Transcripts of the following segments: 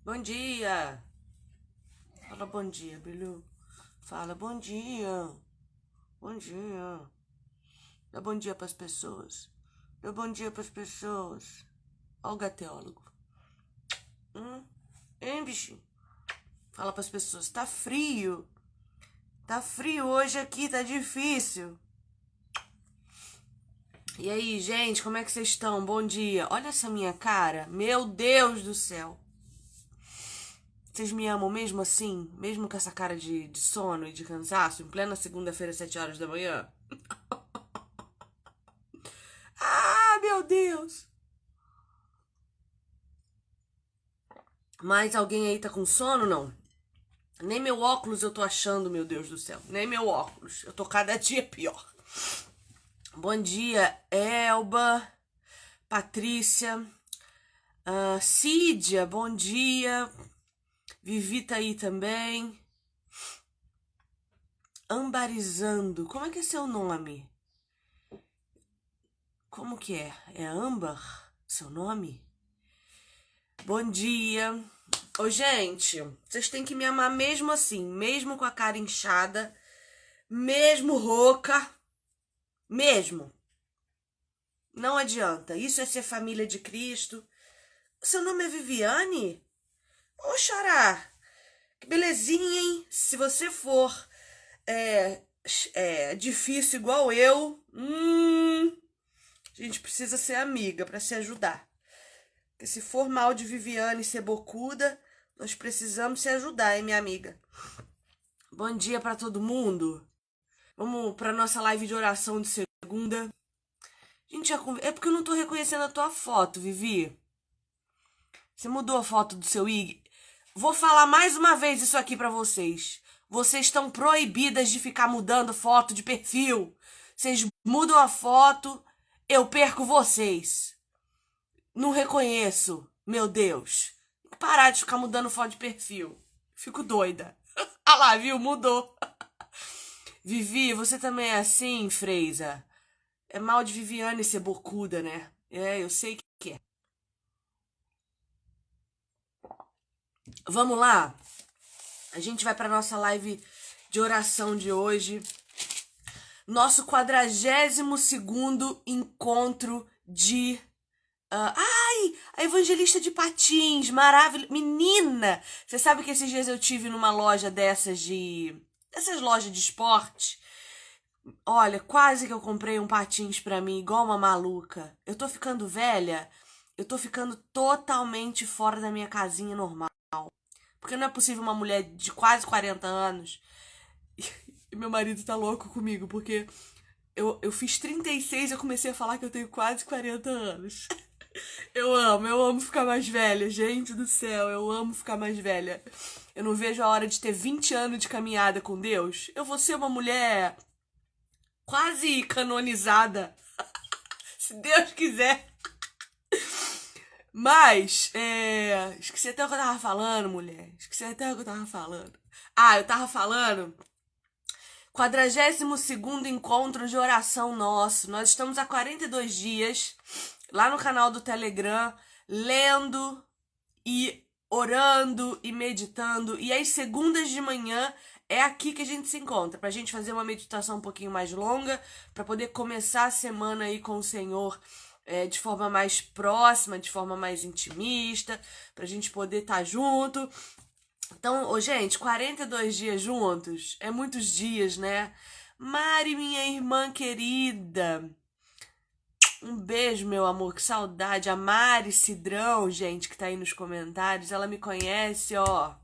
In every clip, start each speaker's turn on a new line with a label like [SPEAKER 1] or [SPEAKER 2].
[SPEAKER 1] Bom dia. Fala bom dia, Bilu. Fala bom dia. Bom dia. Dá bom dia pras pessoas. Dá bom dia pras pessoas. Ó o gateólogo. Hein, bichinho? Fala pras pessoas. Tá frio. Tá frio hoje aqui, tá difícil. E aí, gente, como é que vocês estão? Bom dia. Olha essa minha cara. Meu Deus do céu. Vocês me amam mesmo assim? Mesmo com essa cara de sono e de cansaço? Em plena segunda-feira, 7 horas da manhã? Ah, meu Deus! Mas alguém aí tá com sono, não? Nem meu óculos eu tô achando, meu Deus do céu. Nem meu óculos. Eu tô cada dia pior. Bom dia, Elba, Patrícia, Cídia, bom dia. Vivi tá aí também. Ambarizando, como é que é seu nome? Como que é? É Âmbar? Seu nome? Bom dia. Ô, gente, vocês têm que me amar mesmo assim, mesmo com a cara inchada, mesmo rouca, mesmo. Não adianta. Isso é ser família de Cristo. Seu nome é Viviane? Ô, xará, que belezinha, hein? Se você for é, difícil igual eu, a gente precisa ser amiga pra se ajudar. Porque se for mal de Viviane ser bocuda, nós precisamos se ajudar, hein, minha amiga? Bom dia pra todo mundo. Vamos pra nossa live de oração de segunda. Gente, é porque eu não tô reconhecendo a tua foto, Vivi. Você mudou a foto do seu IG? Vou falar mais uma vez isso aqui pra vocês. Vocês estão proibidas de ficar mudando foto de perfil. Vocês mudam a foto, eu perco vocês. Não reconheço, meu Deus. Tem que parar de ficar mudando foto de perfil. Fico doida. Ah lá, viu? Mudou. Vivi, você também é assim, Freisa? É mal de Viviane ser bocuda, né? É, eu sei que é. Vamos lá? A gente vai para nossa live de oração de hoje. Nosso 42º encontro de... ai, a Evangelista de Patins, maravilhosa. Menina, você sabe que esses dias eu tive numa loja dessas lojas de esporte? Olha, quase que eu comprei um patins pra mim, igual uma maluca. Eu tô ficando velha, eu tô ficando totalmente fora da minha casinha normal. Porque não é possível uma mulher de quase 40 anos. E meu marido tá louco comigo, porque eu fiz 36 e eu comecei a falar que eu tenho quase 40 anos. Eu amo ficar mais velha, gente do céu, eu amo ficar mais velha. Eu não vejo a hora de ter 20 anos de caminhada com Deus. Eu vou ser uma mulher quase canonizada, se Deus quiser. Mas, esqueci até o que eu tava falando, mulher. Esqueci até o que eu tava falando. Ah, eu tava falando 42º encontro de oração nosso. Nós estamos há 42 dias lá no canal do Telegram, lendo e orando e meditando. E às segundas de manhã é aqui que a gente se encontra, pra gente fazer uma meditação um pouquinho mais longa, pra poder começar a semana aí com o Senhor de forma mais próxima, de forma mais intimista, pra gente poder estar junto. Então, ô, gente, 42 dias juntos é muitos dias, né? Mari, minha irmã querida, um beijo, meu amor, que saudade. A Mari Cidrão, gente, que tá aí nos comentários, ela me conhece, ó,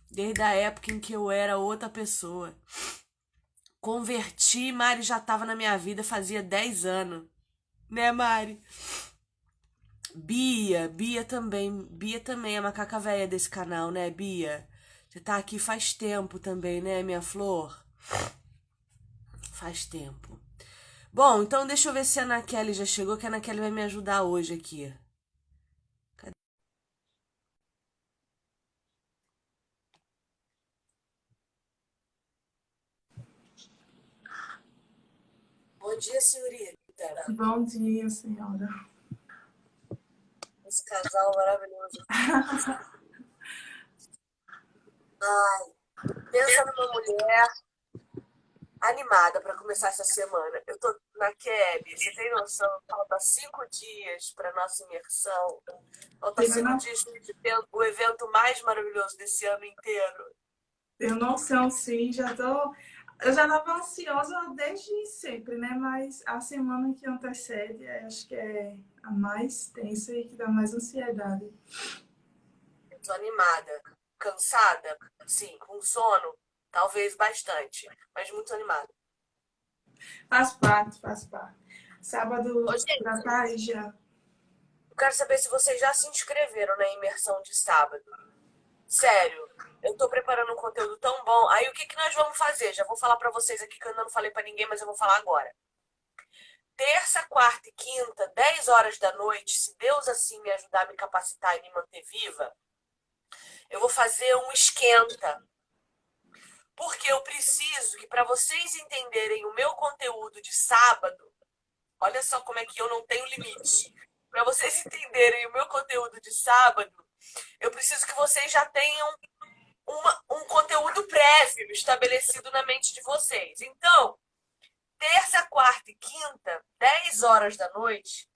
[SPEAKER 1] desde a época em que eu era outra pessoa. Converti, Mari já tava na minha vida fazia 10 anos, né, Mari? Bia também é macaca velha desse canal, né, Bia? Você tá aqui faz tempo também, né, minha flor? Faz tempo. Bom, então deixa eu ver se a Ana Kelly já chegou, que a Ana Kelly vai me ajudar hoje aqui. Bom dia, senhorita.
[SPEAKER 2] Bom dia, senhora.
[SPEAKER 1] Esse casal maravilhoso. Pensa numa mulher animada para começar essa semana. Eu tô na Kelly, você tem noção? Falta 5 dias para nossa imersão. Falta
[SPEAKER 2] Tenho,
[SPEAKER 1] 5 dias para o evento mais maravilhoso desse ano inteiro.
[SPEAKER 2] tenho noção, sim, eu já estava ansiosa desde sempre, né? Mas a semana que antecede, acho que é a mais tensa e que dá mais ansiedade.
[SPEAKER 1] Eu tô animada, cansada, sim, com sono, talvez bastante, mas muito animada.
[SPEAKER 2] Faz parte, faz parte. Sábado
[SPEAKER 1] Ô,
[SPEAKER 2] pra
[SPEAKER 1] gente,
[SPEAKER 2] trás já.
[SPEAKER 1] eu quero saber se vocês já se inscreveram na imersão de sábado. Sério, eu tô preparando um conteúdo tão bom. Aí o que que nós vamos fazer? Já vou falar pra vocês aqui que eu ainda não falei pra ninguém, mas eu vou falar agora. Terça, quarta e quinta, 10 horas da noite, se Deus assim me ajudar, me capacitar e me manter viva, eu vou fazer um esquenta. Porque eu preciso que para vocês entenderem o meu conteúdo de sábado, olha só como é que eu não tenho limite. Para vocês entenderem o meu conteúdo de sábado, eu preciso que vocês já tenham um conteúdo prévio estabelecido na mente de vocês. Então, terça, quarta e quinta, 10 horas da noite,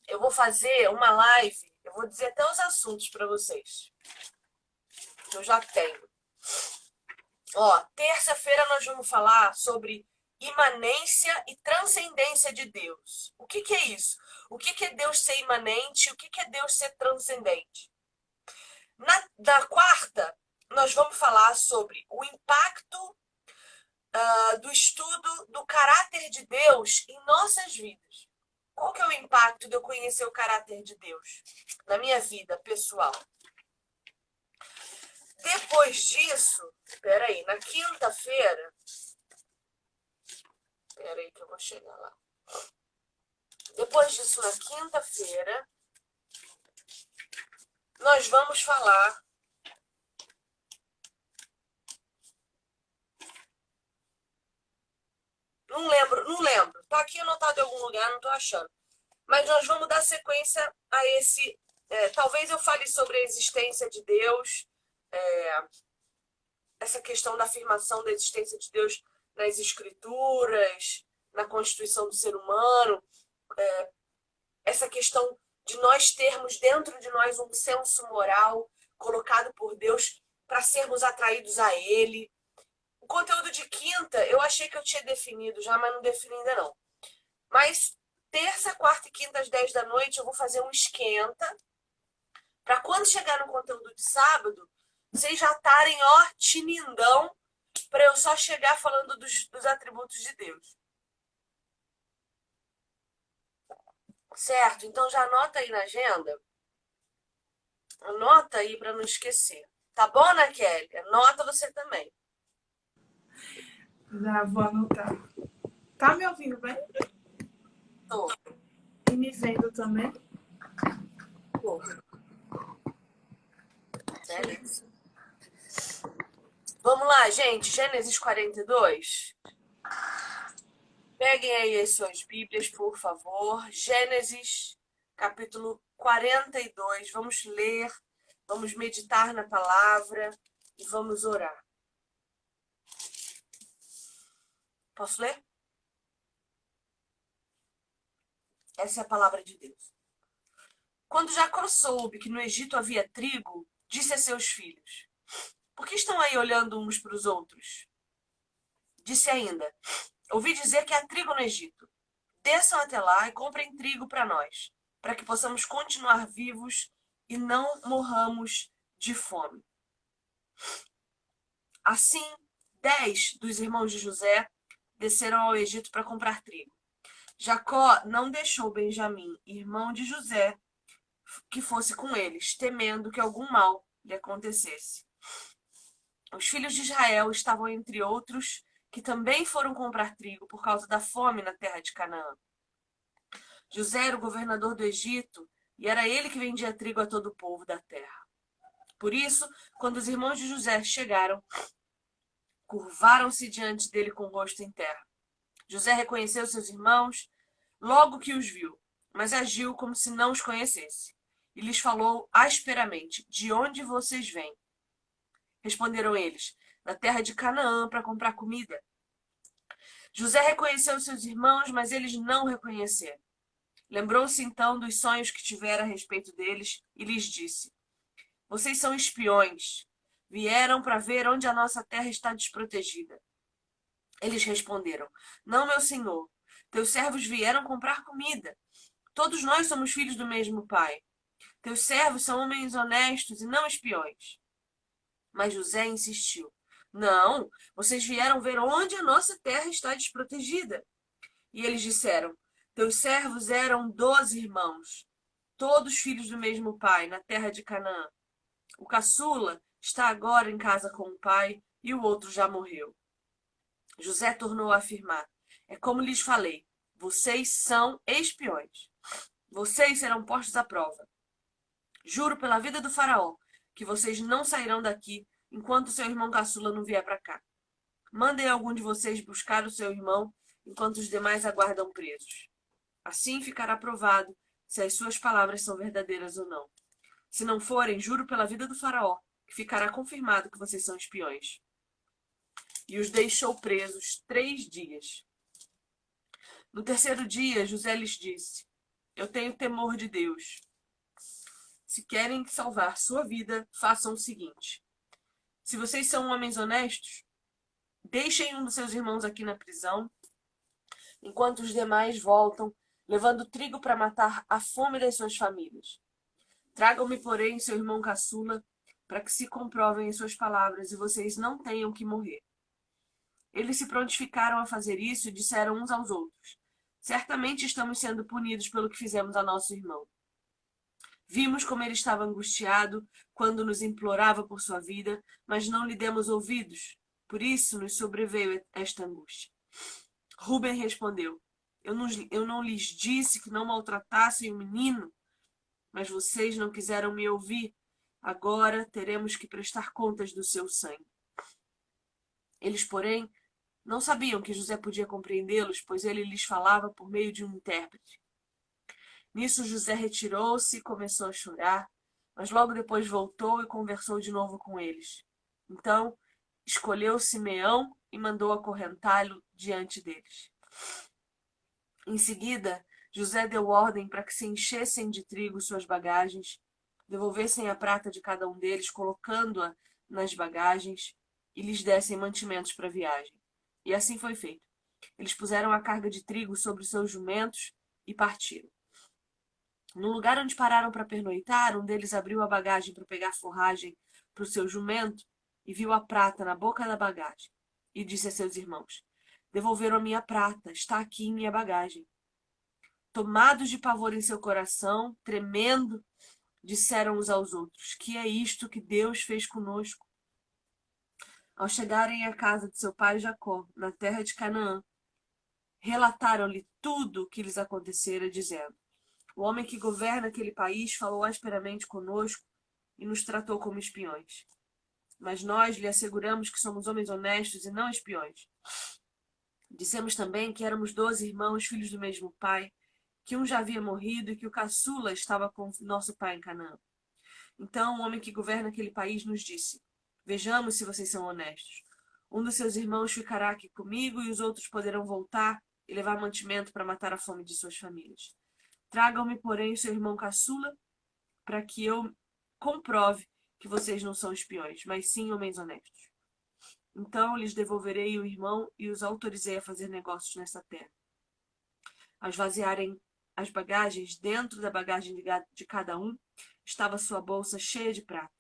[SPEAKER 1] eu vou fazer uma live. Eu vou dizer até os assuntos para vocês, que eu já tenho. Ó, terça-feira nós vamos falar sobre imanência e transcendência de Deus. O que que é isso? O que que é Deus ser imanente? O que que é Deus ser transcendente? Na quarta, nós vamos falar sobre o impacto do estudo do caráter de Deus em nossas vidas. Qual que é o impacto de eu conhecer o caráter de Deus na minha vida pessoal? Depois disso, peraí, na quinta-feira, peraí que eu vou chegar lá. Depois disso, na quinta-feira, nós vamos falar. Não lembro, não lembro. Tá aqui anotado em algum lugar, não tô achando. Mas nós vamos dar sequência a esse. Talvez eu fale sobre a existência de Deus, é, essa questão da afirmação da existência de Deus nas escrituras, na constituição do ser humano, essa questão de nós termos dentro de nós um senso moral colocado por Deus para sermos atraídos a Ele. O conteúdo de quinta, eu achei que eu tinha definido já, mas não defini ainda não. Mas terça, quarta e quinta às 10 da noite eu vou fazer um esquenta para quando chegar no conteúdo de sábado, vocês já estarem, ó, tinindão, para eu só chegar falando dos atributos de Deus. Certo? Então já anota aí na agenda. Anota aí para não esquecer. Tá bom, Ana Kelly? Anota você também.
[SPEAKER 2] Já vou anotar. Tá me ouvindo bem?
[SPEAKER 1] Tô,
[SPEAKER 2] E me vendo também?
[SPEAKER 1] tô. Beleza. Vamos lá, gente. Gênesis 42. Peguem aí as suas Bíblias, por favor. Gênesis, capítulo 42. Vamos ler, vamos meditar na palavra e vamos orar. Posso ler? Essa é a palavra de Deus. Quando Jacó soube que no Egito havia trigo, disse a seus filhos: Por que estão aí olhando uns para os outros? Disse ainda: Ouvi dizer que há trigo no Egito. Desçam até lá e comprem trigo para nós, para que possamos continuar vivos e não morramos de fome. Assim, 10 dos irmãos de José desceram ao Egito para comprar trigo. Jacó não deixou Benjamim, irmão de José, que fosse com eles, temendo que algum mal lhe acontecesse. Os filhos de Israel estavam entre outros que também foram comprar trigo por causa da fome na terra de Canaã. José era o governador do Egito e era ele que vendia trigo a todo o povo da terra. Por isso, quando os irmãos de José chegaram, curvaram-se diante dele com o rosto em terra. José reconheceu seus irmãos logo que os viu, mas agiu como se não os conhecesse. E lhes falou asperamente: De onde vocês vêm? Responderam eles: na terra de Canaã, para comprar comida. José reconheceu seus irmãos, mas eles não reconheceram. Lembrou-se então dos sonhos que tivera a respeito deles e lhes disse: vocês são espiões. Vieram para ver onde a nossa terra está desprotegida. Eles responderam: não, meu senhor. Teus servos vieram comprar comida. Todos nós somos filhos do mesmo pai. Teus servos são homens honestos e não espiões. Mas José insistiu: não, vocês vieram ver onde a nossa terra está desprotegida. E eles disseram: teus servos eram 12 irmãos, todos filhos do mesmo pai, na terra de Canaã. O caçula está agora em casa com o pai e o outro já morreu. José tornou a afirmar: é como lhes falei, vocês são espiões. Vocês serão postos à prova. Juro pela vida do faraó que vocês não sairão daqui enquanto seu irmão caçula não vier para cá. Mandem algum de vocês buscar o seu irmão enquanto os demais aguardam presos. Assim ficará provado se as suas palavras são verdadeiras ou não. Se não forem, juro pela vida do faraó que ficará confirmado que vocês são espiões. E os deixou presos 3 dias. No terceiro dia, José lhes disse: eu tenho temor de Deus. Se querem salvar sua vida, façam o seguinte: se vocês são homens honestos, deixem um dos seus irmãos aqui na prisão, enquanto os demais voltam, levando trigo para matar a fome das suas famílias. Tragam-me, porém, seu irmão caçula, para que se comprovem em suas palavras e vocês não tenham que morrer. Eles se prontificaram a fazer isso e disseram uns aos outros: certamente estamos sendo punidos pelo que fizemos a nosso irmão. Vimos como ele estava angustiado quando nos implorava por sua vida, mas não lhe demos ouvidos. Por isso nos sobreveio esta angústia. Rúben respondeu: eu não lhes disse que não maltratassem o menino, mas vocês não quiseram me ouvir. Agora teremos que prestar contas do seu sangue. Eles, porém, não sabiam que José podia compreendê-los, pois ele lhes falava por meio de um intérprete. Nisso José retirou-se e começou a chorar, mas logo depois voltou e conversou de novo com eles. Então escolheu Simeão e mandou acorrentá-lo diante deles. Em seguida, José deu ordem para que se enchessem de trigo suas bagagens, devolvessem a prata de cada um deles, colocando-a nas bagagens, e lhes dessem mantimentos para a viagem. E assim foi feito. Eles puseram a carga de trigo sobre os seus jumentos e partiram. No lugar onde pararam para pernoitar, um deles abriu a bagagem para pegar forragem para o seu jumento e viu a prata na boca da bagagem. E disse a seus irmãos: devolveram a minha prata, está aqui em minha bagagem. Tomados de pavor em seu coração, tremendo, disseram uns aos outros: que é isto que Deus fez conosco? Ao chegarem à casa de seu pai Jacó, na terra de Canaã, relataram-lhe tudo o que lhes acontecera, dizendo: o homem que governa aquele país falou asperamente conosco e nos tratou como espiões. Mas nós lhe asseguramos que somos homens honestos e não espiões. Dissemos também que éramos 12 irmãos, filhos do mesmo pai, que um já havia morrido e que o caçula estava com nosso pai em Canaã. Então o homem que governa aquele país nos disse: vejamos se vocês são honestos. Um dos seus irmãos ficará aqui comigo e os outros poderão voltar e levar mantimento para matar a fome de suas famílias. Tragam-me, porém, o seu irmão caçula, para que eu comprove que vocês não são espiões, mas sim homens honestos. Então lhes devolverei o irmão e os autorizei a fazer negócios nessa terra. Ao esvaziarem as bagagens, dentro da bagagem de cada um estava sua bolsa cheia de prata.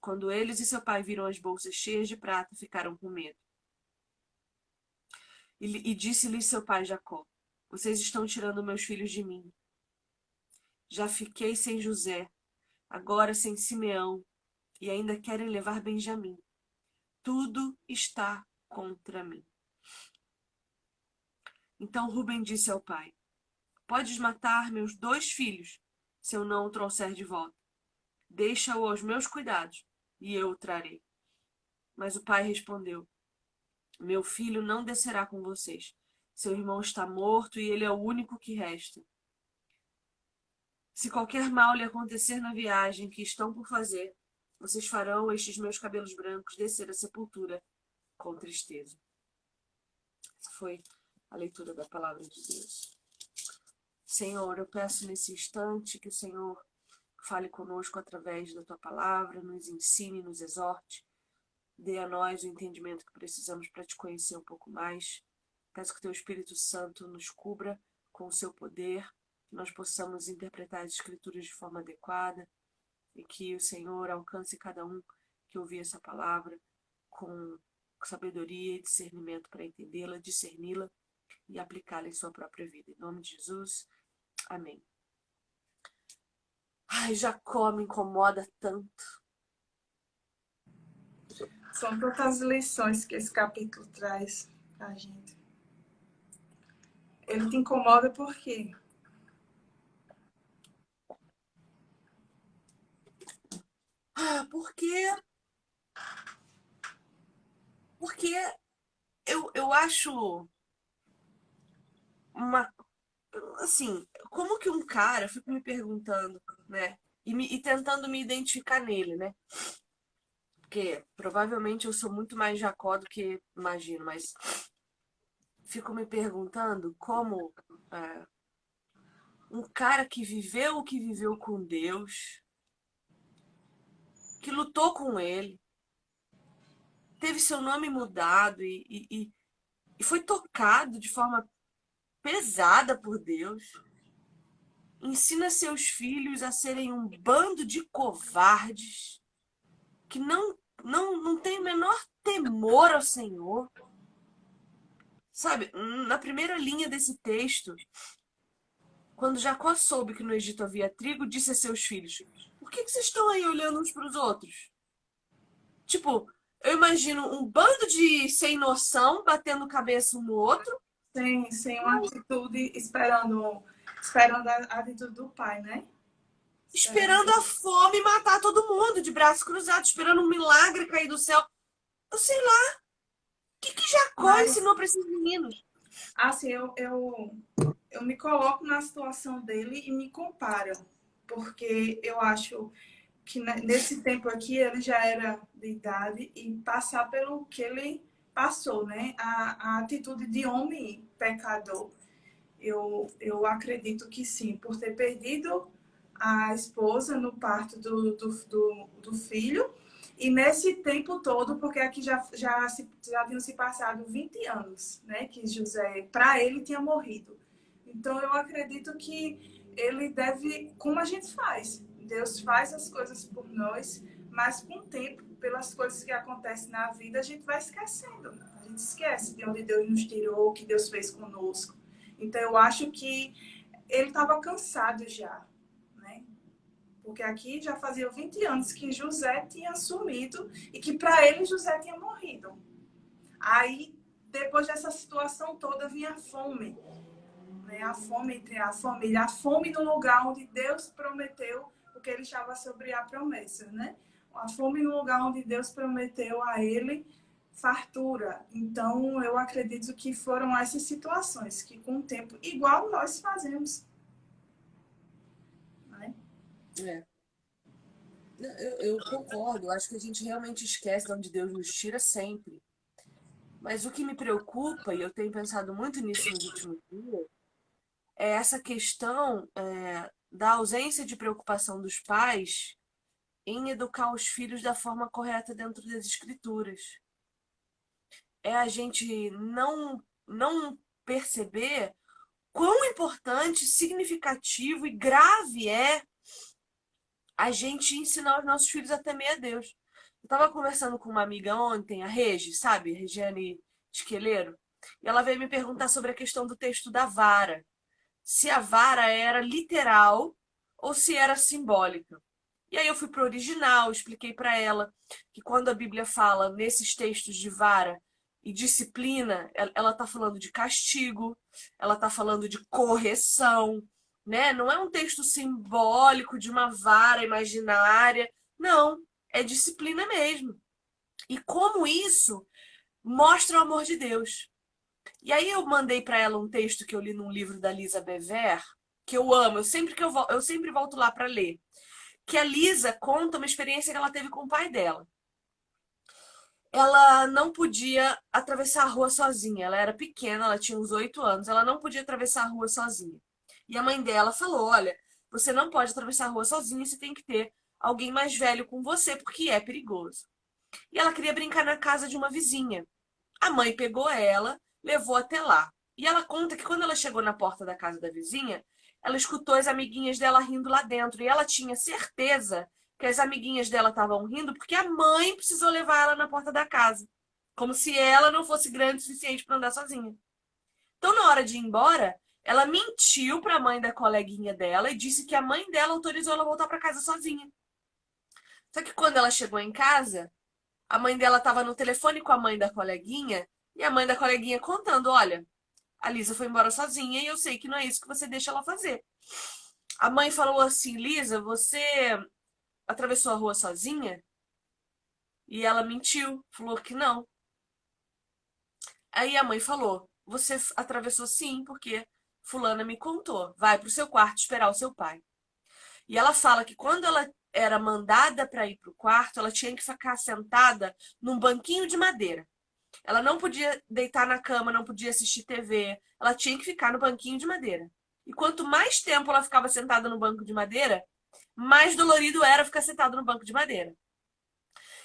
[SPEAKER 1] Quando eles e seu pai viram as bolsas cheias de prata, ficaram com medo. E disse-lhes seu pai Jacó: vocês estão tirando meus filhos de mim. Já fiquei sem José, agora sem Simeão, e ainda querem levar Benjamim. Tudo está contra mim. Então Rúben disse ao pai: podes matar meus 2 filhos, se eu não o trouxer de volta. Deixa-o aos meus cuidados, e eu o trarei. Mas o pai respondeu: meu filho não descerá com vocês. Seu irmão está morto e ele é o único que resta. Se qualquer mal lhe acontecer na viagem que estão por fazer, vocês farão estes meus cabelos brancos descer a sepultura com tristeza. Essa foi a leitura da palavra de Deus. Senhor, eu peço nesse instante que o Senhor fale conosco através da tua palavra, nos ensine, nos exorte, dê a nós o entendimento que precisamos para te conhecer um pouco mais. Peço que o teu Espírito Santo nos cubra com o seu poder, que nós possamos interpretar as Escrituras de forma adequada e que o Senhor alcance cada um que ouvir essa palavra com sabedoria e discernimento para entendê-la, discerni-la e aplicá-la em sua própria vida. Em nome de Jesus, amém. Ai, Jacó me incomoda tanto.
[SPEAKER 2] São tantas lições que esse capítulo traz pra gente. Ele te incomoda por quê?
[SPEAKER 1] Porque eu acho uma... Assim, como que um cara, eu fico me perguntando, né? E tentando me identificar nele, né? Porque provavelmente eu sou muito mais Jacó do que imagino, mas fico me perguntando como um cara que viveu o que viveu com Deus, que lutou com ele, teve seu nome mudado e foi tocado de forma pesada por Deus, ensina seus filhos a serem um bando de covardes que não tem o menor temor ao Senhor. Sabe, na primeira linha desse texto, quando Jacó soube que no Egito havia trigo, disse a seus filhos: por que vocês estão aí olhando uns para os outros? Tipo, eu imagino um bando de sem noção batendo cabeça um no outro.
[SPEAKER 2] Sem uma atitude, esperando a atitude do pai, né?
[SPEAKER 1] Esperando a fome matar todo mundo, de braços cruzados, esperando um milagre cair do céu. Eu sei lá. O que Jacó ensinou para esses meninos?
[SPEAKER 2] Assim, eu me coloco na situação dele e me comparo. Porque eu acho que nesse tempo aqui ele já era de idade e passar pelo que ele passou, né? A atitude de homem pecador. Eu acredito que sim, por ter perdido a esposa no parto do filho. E nesse tempo todo, porque aqui já tinham se passado 20 anos, né? Que José, para ele, tinha morrido. Então, eu acredito que ele deve, como a gente faz. Deus faz as coisas por nós, mas com o tempo, pelas coisas que acontecem na vida, a gente vai esquecendo. A gente esquece de onde Deus nos tirou, o que Deus fez conosco. Então, eu acho que ele estava cansado já, né? Porque aqui já fazia 20 anos que José tinha assumido e que para ele José tinha morrido. Aí, depois dessa situação toda, vinha a fome. Né? A fome entre a família, a fome no lugar onde Deus prometeu, porque ele estava sobre a promessa, né? A fome no lugar onde Deus prometeu a ele fartura. Então, eu acredito que foram essas situações que, com o tempo, igual nós fazemos. Né?
[SPEAKER 1] Eu concordo. Eu acho que a gente realmente esquece de onde Deus nos tira sempre. Mas o que me preocupa, e eu tenho pensado muito nisso nos últimos dias, é essa questão da ausência de preocupação dos pais em educar os filhos da forma correta dentro das escrituras. É a gente não perceber quão importante, significativo e grave é a gente ensinar os nossos filhos a temer a Deus. Eu estava conversando com uma amiga ontem, a Regi, sabe? Regiane Esqueleiro. E ela veio me perguntar sobre a questão do texto da vara. Se a vara era literal ou se era simbólica. E aí eu fui para o original, expliquei para ela que quando a Bíblia fala nesses textos de vara e disciplina, ela está falando de castigo, ela está falando de correção, né? Não é um texto simbólico de uma vara imaginária, não, é disciplina mesmo. E como isso mostra o amor de Deus. E aí eu mandei para ela um texto que eu li num livro da Lisa Bever, que eu amo, eu sempre volto lá para ler, que a Lisa conta uma experiência que ela teve com o pai dela. Ela não podia atravessar a rua sozinha. Ela era pequena, ela tinha uns 8 anos. Ela não podia atravessar a rua sozinha. E a mãe dela falou: olha, você não pode atravessar a rua sozinha, você tem que ter alguém mais velho com você, porque é perigoso. E ela queria brincar na casa de uma vizinha. A mãe pegou ela, levou até lá. E ela conta que quando ela chegou na porta da casa da vizinha, ela escutou as amiguinhas dela rindo lá dentro. E ela tinha certeza que as amiguinhas dela estavam rindo porque a mãe precisou levar ela na porta da casa. Como se ela não fosse grande o suficiente para andar sozinha. Então, na hora de ir embora, ela mentiu para a mãe da coleguinha dela e disse que a mãe dela autorizou ela voltar para casa sozinha. Só que quando ela chegou em casa, a mãe dela estava no telefone com a mãe da coleguinha e a mãe da coleguinha contando: olha, a Lisa foi embora sozinha e eu sei que não é isso que você deixa ela fazer. A mãe falou assim: Lisa, você atravessou a rua sozinha? E ela mentiu, falou que não. Aí a mãe falou: você atravessou sim, porque fulana me contou. Vai pro seu quarto esperar o seu pai. E ela fala que quando ela era mandada para ir pro quarto, ela tinha que ficar sentada num banquinho de madeira. Ela não podia deitar na cama, não podia assistir TV. Ela tinha que ficar no banquinho de madeira. E quanto mais tempo ela ficava sentada no banco de madeira, mais dolorido era ficar sentada no banco de madeira.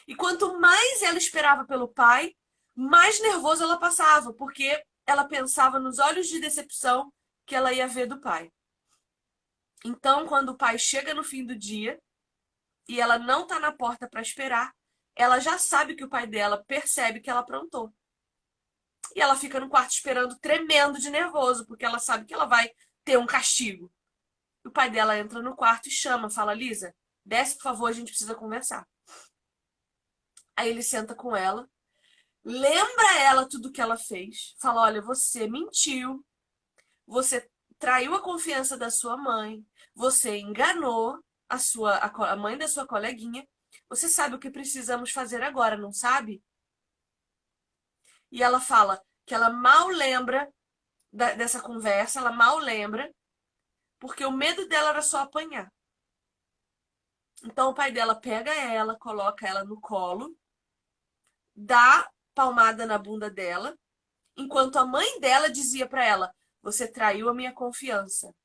[SPEAKER 1] E quanto mais ela esperava pelo pai, mais nervoso ela passava, porque ela pensava nos olhos de decepção que ela ia ver do pai. Então, quando o pai chega no fim do dia e ela não tá na porta para esperar, ela já sabe que o pai dela percebe que ela aprontou. E ela fica no quarto esperando, tremendo de nervoso, porque ela sabe que ela vai ter um castigo. O pai dela entra no quarto e chama, fala: Lisa, desce, por favor, a gente precisa conversar. Aí ele senta com ela, lembra ela tudo que ela fez, fala: olha, você mentiu, você traiu a confiança da sua mãe, você enganou a mãe da sua coleguinha, você sabe o que precisamos fazer agora, não sabe? E ela fala que ela mal lembra dessa conversa, ela mal lembra, porque o medo dela era só apanhar. Então o pai dela pega ela, coloca ela no colo, dá palmada na bunda dela, enquanto a mãe dela dizia para ela: você traiu a minha confiança,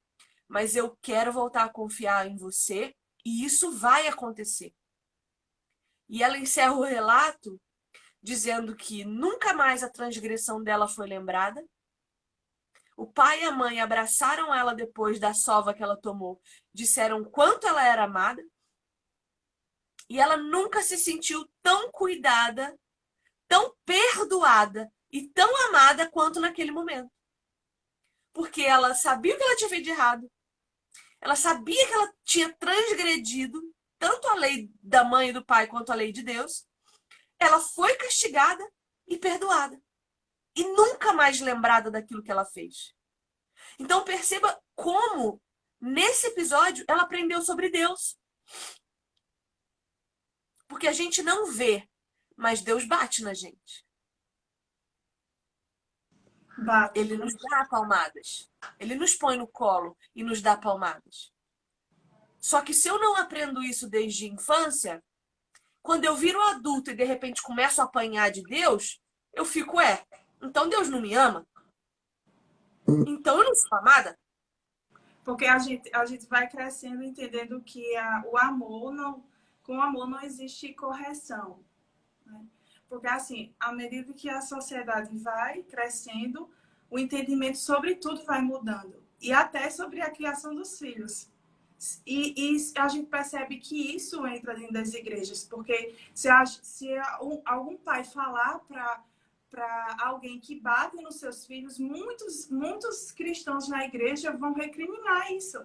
[SPEAKER 1] mas eu quero voltar a confiar em você e isso vai acontecer. E ela encerra o relato dizendo que nunca mais a transgressão dela foi lembrada. O pai e a mãe abraçaram ela depois da sova que ela tomou, disseram quanto ela era amada. E ela nunca se sentiu tão cuidada, tão perdoada e tão amada quanto naquele momento. Porque ela sabia o que ela tinha feito de errado. Ela sabia que ela tinha transgredido tanto a lei da mãe e do pai quanto a lei de Deus. Ela foi castigada e perdoada. E nunca mais lembrada daquilo que ela fez. Então perceba como, nesse episódio, ela aprendeu sobre Deus. Porque a gente não vê, mas Deus bate na gente.
[SPEAKER 2] Bate.
[SPEAKER 1] Ele nos dá palmadas. Ele nos põe no colo e nos dá palmadas. Só que se eu não aprendo isso desde a infância, quando eu viro adulto e de repente começo a apanhar de Deus, eu fico, então Deus não me ama? Então eu não sou amada?
[SPEAKER 2] Porque a gente vai crescendo entendendo que o amor não, com o amor não existe correção. Né? Porque, assim, à medida que a sociedade vai crescendo, o entendimento sobre tudo vai mudando. E até sobre a criação dos filhos. E a gente percebe que isso entra dentro das igrejas. Porque se algum pai falar para alguém que bate nos seus filhos, muitos cristãos na igreja vão recriminar isso.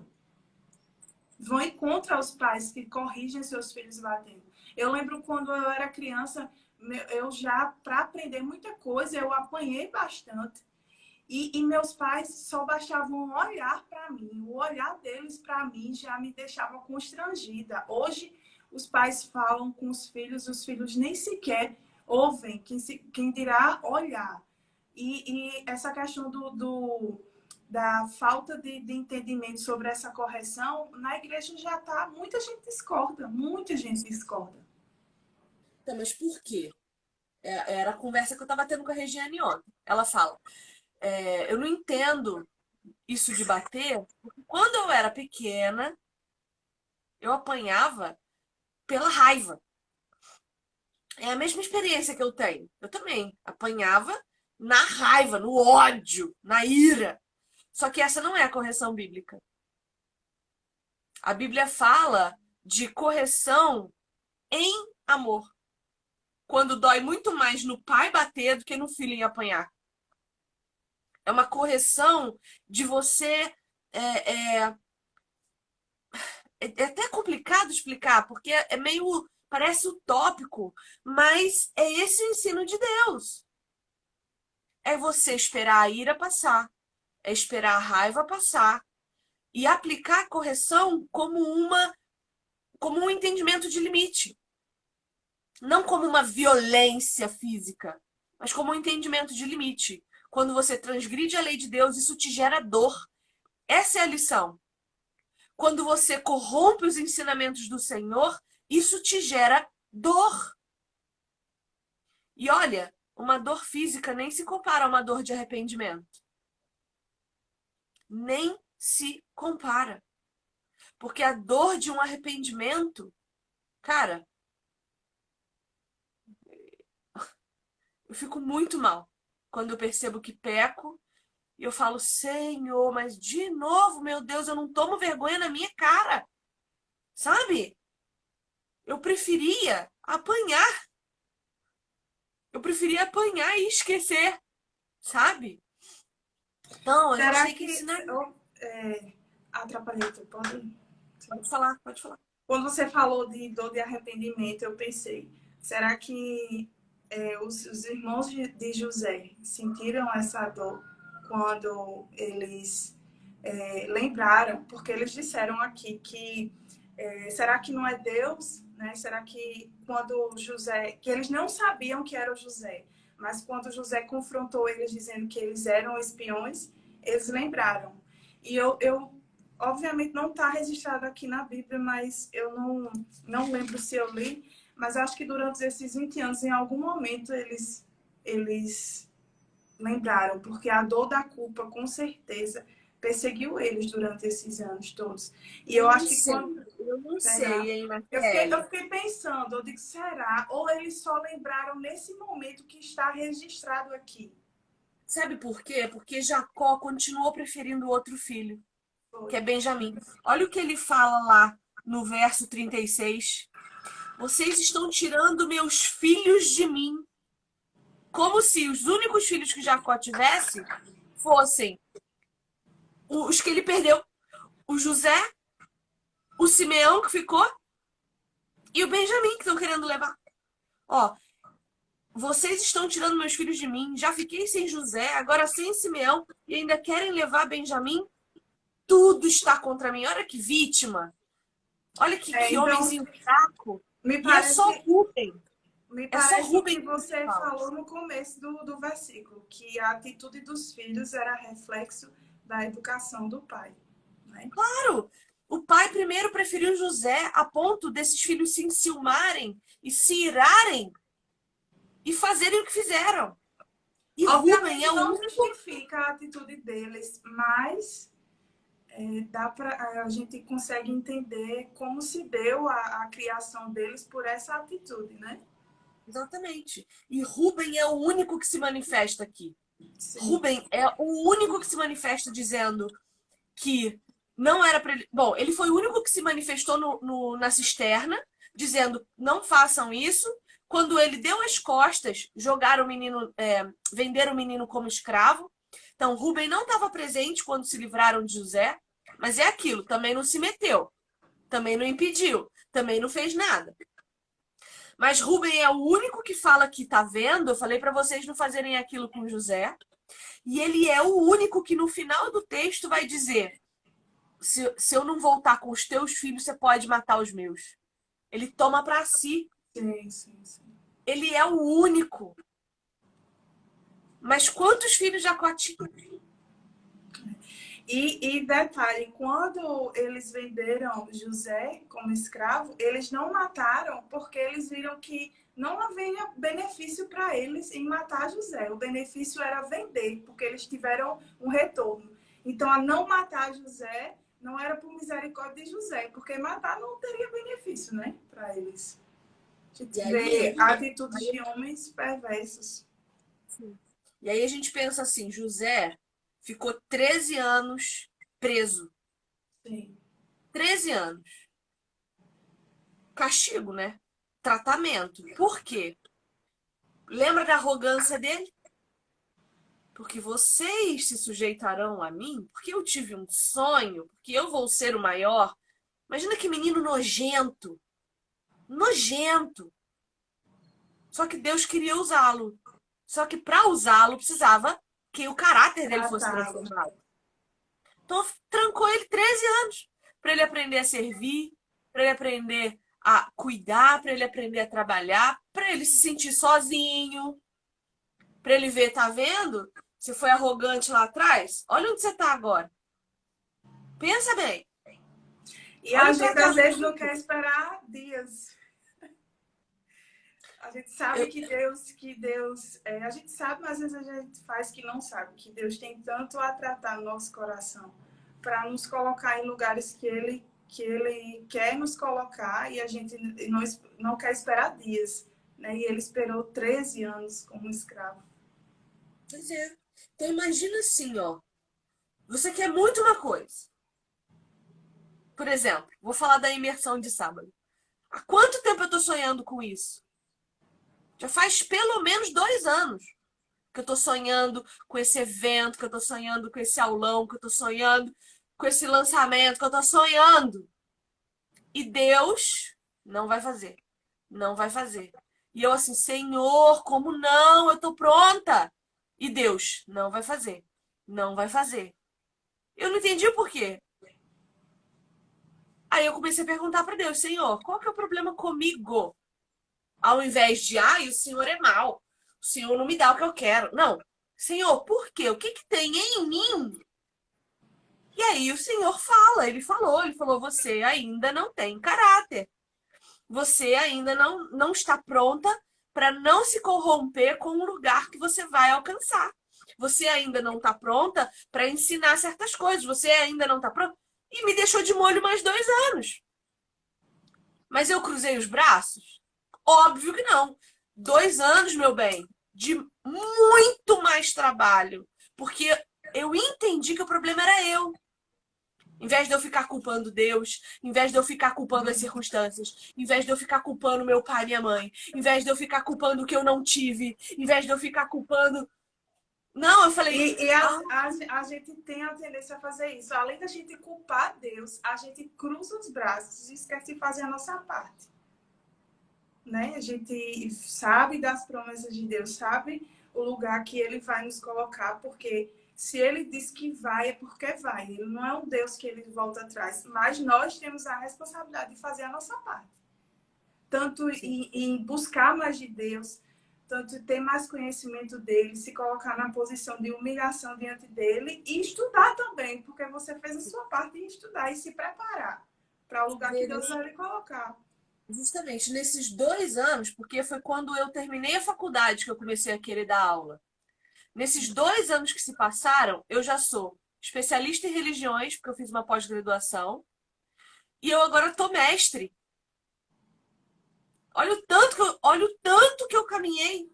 [SPEAKER 2] Vão ir contra os pais que corrigem seus filhos batendo. Eu lembro quando eu era criança, eu já, para aprender muita coisa, eu apanhei bastante. E meus pais só bastavam olhar para mim. O olhar deles para mim já me deixava constrangida. Hoje, os pais falam com os filhos nem sequer ouvem, quem dirá olhar. E essa questão da falta de entendimento sobre essa correção, na igreja já está, muita gente discorda.
[SPEAKER 1] Então, mas por quê? Era a conversa que eu estava tendo com a Regiane ontem. Ela fala, eu não entendo isso de bater, porque quando eu era pequena, eu apanhava pela raiva. É a mesma experiência que eu tenho. Eu também apanhava na raiva, no ódio, na ira. Só que essa não é a correção bíblica. A Bíblia fala de correção em amor. Quando dói muito mais no pai bater do que no filho em apanhar. É uma correção de você. É até complicado explicar, porque é meio. Parece utópico, mas é esse o ensino de Deus. É você esperar a ira passar, é esperar a raiva passar e aplicar a correção como um entendimento de limite. Não como uma violência física, mas como um entendimento de limite. Quando você transgride a lei de Deus, isso te gera dor. Essa é a lição. Quando você corrompe os ensinamentos do Senhor, isso te gera dor. E olha, uma dor física nem se compara a uma dor de arrependimento. Nem se compara. Porque a dor de um arrependimento, cara, eu fico muito mal quando eu percebo que peco e eu falo, Senhor, mas de novo, meu Deus, eu não tomo vergonha na minha cara. Sabe? Eu preferia apanhar. Eu preferia apanhar e esquecer, sabe? Então, a gente
[SPEAKER 2] Será
[SPEAKER 1] tem que
[SPEAKER 2] que...
[SPEAKER 1] ensinar.
[SPEAKER 2] Atrapalhei, tu pode...
[SPEAKER 1] Pode falar, pode falar.
[SPEAKER 2] Quando você falou de dor de arrependimento, eu pensei, será que os irmãos de José sentiram essa dor quando eles lembraram? Porque eles disseram aqui que será que não é Deus? Né? Será que quando José... Que eles não sabiam que era o José, mas quando José confrontou eles dizendo que eles eram espiões, eles lembraram. E eu obviamente não está registrado aqui na Bíblia, mas eu não lembro se eu li, mas acho que durante esses 20 anos, em algum momento, eles lembraram, porque a dor da culpa, com certeza, perseguiu eles durante esses anos todos. E eu acho que quando...
[SPEAKER 1] Eu não sei,
[SPEAKER 2] Será?
[SPEAKER 1] hein,
[SPEAKER 2] Eu
[SPEAKER 1] Marcele?
[SPEAKER 2] fiquei pensando, eu digo, será? Ou eles só lembraram nesse momento que está registrado aqui?
[SPEAKER 1] Sabe por quê? Porque Jacó continuou preferindo o outro filho, que
[SPEAKER 2] Foi.
[SPEAKER 1] é Benjamim. Olha o que ele fala lá no verso 36. Vocês estão tirando meus filhos de mim. Como se os únicos filhos que Jacó tivesse fossem os que ele perdeu. O José, o Simeão que ficou e o Benjamim que estão querendo levar. Ó, vocês estão tirando meus filhos de mim. Já fiquei sem José, agora sem Simeão e ainda querem levar Benjamim. Tudo está contra mim. Olha que vítima. Olha que
[SPEAKER 2] Então,
[SPEAKER 1] homenzinho fraco.
[SPEAKER 2] me
[SPEAKER 1] E é só
[SPEAKER 2] parece,
[SPEAKER 1] Rubem.
[SPEAKER 2] me
[SPEAKER 1] É só
[SPEAKER 2] parece o
[SPEAKER 1] Rubem
[SPEAKER 2] que
[SPEAKER 1] que
[SPEAKER 2] você
[SPEAKER 1] fala.
[SPEAKER 2] falou no começo do versículo, que a atitude dos filhos era reflexo da educação do pai. Né?
[SPEAKER 1] Claro, o pai primeiro preferiu José a ponto desses filhos se enciumarem e se irarem e fazerem o que fizeram. E Rubem
[SPEAKER 2] Obviamente
[SPEAKER 1] é o
[SPEAKER 2] não
[SPEAKER 1] único.
[SPEAKER 2] justifica a atitude deles, mas a gente consegue entender como se deu a criação deles por essa atitude, né?
[SPEAKER 1] Exatamente. E Rubem é o único que se manifesta aqui.
[SPEAKER 2] Sim.
[SPEAKER 1] Rubem é o único que se manifesta dizendo que não era para ele. Bom, ele foi o único que se manifestou na cisterna, dizendo não façam isso. Quando ele deu as costas, jogaram o menino, venderam o menino como escravo. Então, Rubem não estava presente quando se livraram de José, mas é aquilo, também não se meteu, também não impediu, também não fez nada. Mas Rubem é o único que fala que tá vendo, eu falei para vocês não fazerem aquilo com José, e ele é o único que no final do texto vai dizer: se eu não voltar com os teus filhos, você pode matar os meus. Ele toma para si.
[SPEAKER 2] Sim, sim, sim.
[SPEAKER 1] Ele é o único. Mas quantos filhos Jacó tinha?
[SPEAKER 2] E detalhe, quando eles venderam José como escravo, eles não mataram porque eles viram que não havia benefício para eles em matar José. O benefício era vender, porque eles tiveram um retorno. Então, a não matar José não era por misericórdia de José, porque matar não teria benefício, né, para eles. A gente
[SPEAKER 1] E
[SPEAKER 2] vê
[SPEAKER 1] aí,
[SPEAKER 2] atitudes de homens perversos.
[SPEAKER 1] sim. E aí a gente pensa assim, José ficou 13 anos preso.
[SPEAKER 2] Sim.
[SPEAKER 1] 13 anos. Castigo, né? Tratamento. Por quê? Lembra da arrogância dele? Porque vocês se sujeitarão a mim, porque eu tive um sonho, porque eu vou ser o maior. Imagina que menino nojento. Nojento. Só que Deus queria usá-lo. Só que para usá-lo precisava que o caráter dele fosse
[SPEAKER 2] Tratá-lo.
[SPEAKER 1] transformado. Então trancou ele 13 anos para ele aprender a servir, para ele aprender a cuidar, para ele aprender a trabalhar, para ele se sentir sozinho, para ele ver, tá vendo? Você foi arrogante lá atrás? Olha onde você tá agora. Pensa bem.
[SPEAKER 2] E
[SPEAKER 1] Olha
[SPEAKER 2] a
[SPEAKER 1] o
[SPEAKER 2] gente às vezes não
[SPEAKER 1] tratamento.
[SPEAKER 2] quer esperar dias. A gente sabe
[SPEAKER 1] Eu,
[SPEAKER 2] que Deus, a gente sabe, mas às vezes a gente faz que não sabe, que Deus tem tanto a tratar no nosso coração para nos colocar em lugares que ele quer nos colocar e a gente não quer esperar dias, né? E ele esperou 13 anos como escravo.
[SPEAKER 1] pois é. Então imagina assim, ó. Você quer muito uma coisa. Por exemplo, vou falar da imersão de sábado. Há quanto tempo eu tô sonhando com isso? Já faz pelo menos 2 anos que eu tô sonhando com esse evento, que eu tô sonhando com esse aulão, que eu tô sonhando com esse lançamento, que eu tô sonhando. E Deus não vai fazer. Não vai fazer. E eu assim, Senhor, como não? Eu tô pronta. E Deus não vai fazer. Não vai fazer. Eu não entendi o porquê. Aí eu comecei a perguntar para Deus, Senhor, qual que é o problema comigo? Ao invés de, ai, o Senhor é mau. O Senhor não me dá o que eu quero. Não. Senhor, por quê? O que que tem em mim? E aí o Senhor fala, ele falou, você ainda não tem caráter. Você ainda não está pronta para não se corromper com o lugar que você vai alcançar. Você ainda não está pronta para ensinar certas coisas. Você ainda não está pronta. E me deixou de molho mais 2 anos. Mas eu cruzei os braços? Óbvio que não. 2 anos, meu bem, de muito mais trabalho. Porque eu entendi que o problema era eu. Em vez de eu ficar culpando Deus, em vez de eu ficar culpando as circunstâncias, em vez de eu ficar culpando meu pai e minha mãe, em vez de eu ficar culpando o que eu não tive, em vez de eu ficar culpando. Não, eu falei.
[SPEAKER 2] E a gente tem a tendência a fazer isso. Além da gente culpar Deus, a gente cruza os braços e esquece de fazer a nossa parte. Né? A gente sabe das promessas de Deus, sabe o lugar que Ele vai nos colocar, porque se Ele diz que vai, é porque vai. Ele não é um Deus que Ele volta atrás, mas nós temos a responsabilidade de fazer a nossa parte. Tanto em buscar mais de Deus, tanto em ter mais conhecimento dele, se colocar na posição de humilhação diante dele e estudar também, porque você fez a sua parte em estudar e se preparar para o lugar que Deus vai lhe colocar.
[SPEAKER 1] Justamente nesses 2 anos, porque foi quando eu terminei a faculdade que eu comecei a querer dar aula. Nesses 2 anos que se passaram, eu já sou especialista em religiões, porque eu fiz uma pós-graduação, e eu agora tô mestre. Olha o tanto que eu caminhei,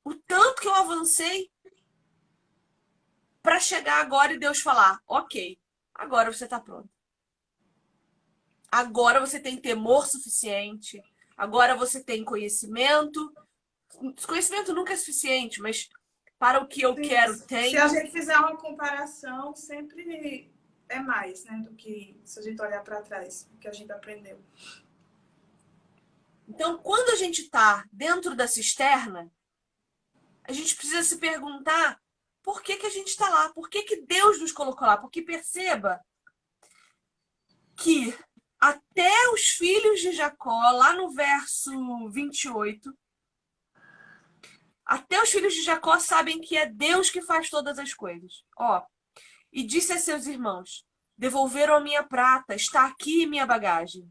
[SPEAKER 1] o tanto que eu avancei para chegar agora e Deus falar: ok, agora você está pronto. Agora você tem temor suficiente. Agora você tem conhecimento. Conhecimento nunca é suficiente, mas para o que eu
[SPEAKER 2] Sim,
[SPEAKER 1] quero,
[SPEAKER 2] se a
[SPEAKER 1] tem.
[SPEAKER 2] gente fizer uma comparação, sempre é mais, né, do que se a gente olhar para trás, o que a gente aprendeu.
[SPEAKER 1] Então, quando a gente está dentro da cisterna, a gente precisa se perguntar por que que a gente está lá, por que que Deus nos colocou lá, porque perceba que até os filhos de Jacó, lá no verso 28, até os filhos de Jacó sabem que é Deus que faz todas as coisas. Ó, e disse a seus irmãos: devolveram a minha prata, está aqui minha bagagem.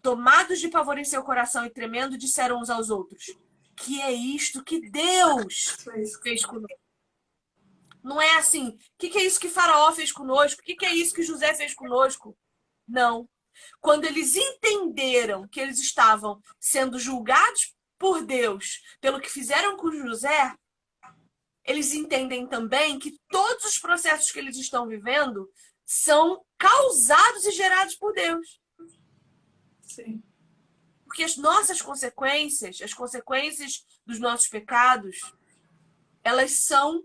[SPEAKER 1] Tomados de pavor em seu coração e tremendo, disseram uns aos outros: que é isto que Deus fez conosco? Não é assim, o que é isso que Faraó fez conosco? O que é isso que José fez conosco? Não. Quando eles entenderam que eles estavam sendo julgados por Deus pelo que fizeram com José, eles entendem também que todos os processos que eles estão vivendo são causados e gerados por Deus.
[SPEAKER 2] Sim.
[SPEAKER 1] Porque as nossas consequências, as consequências dos nossos pecados, elas são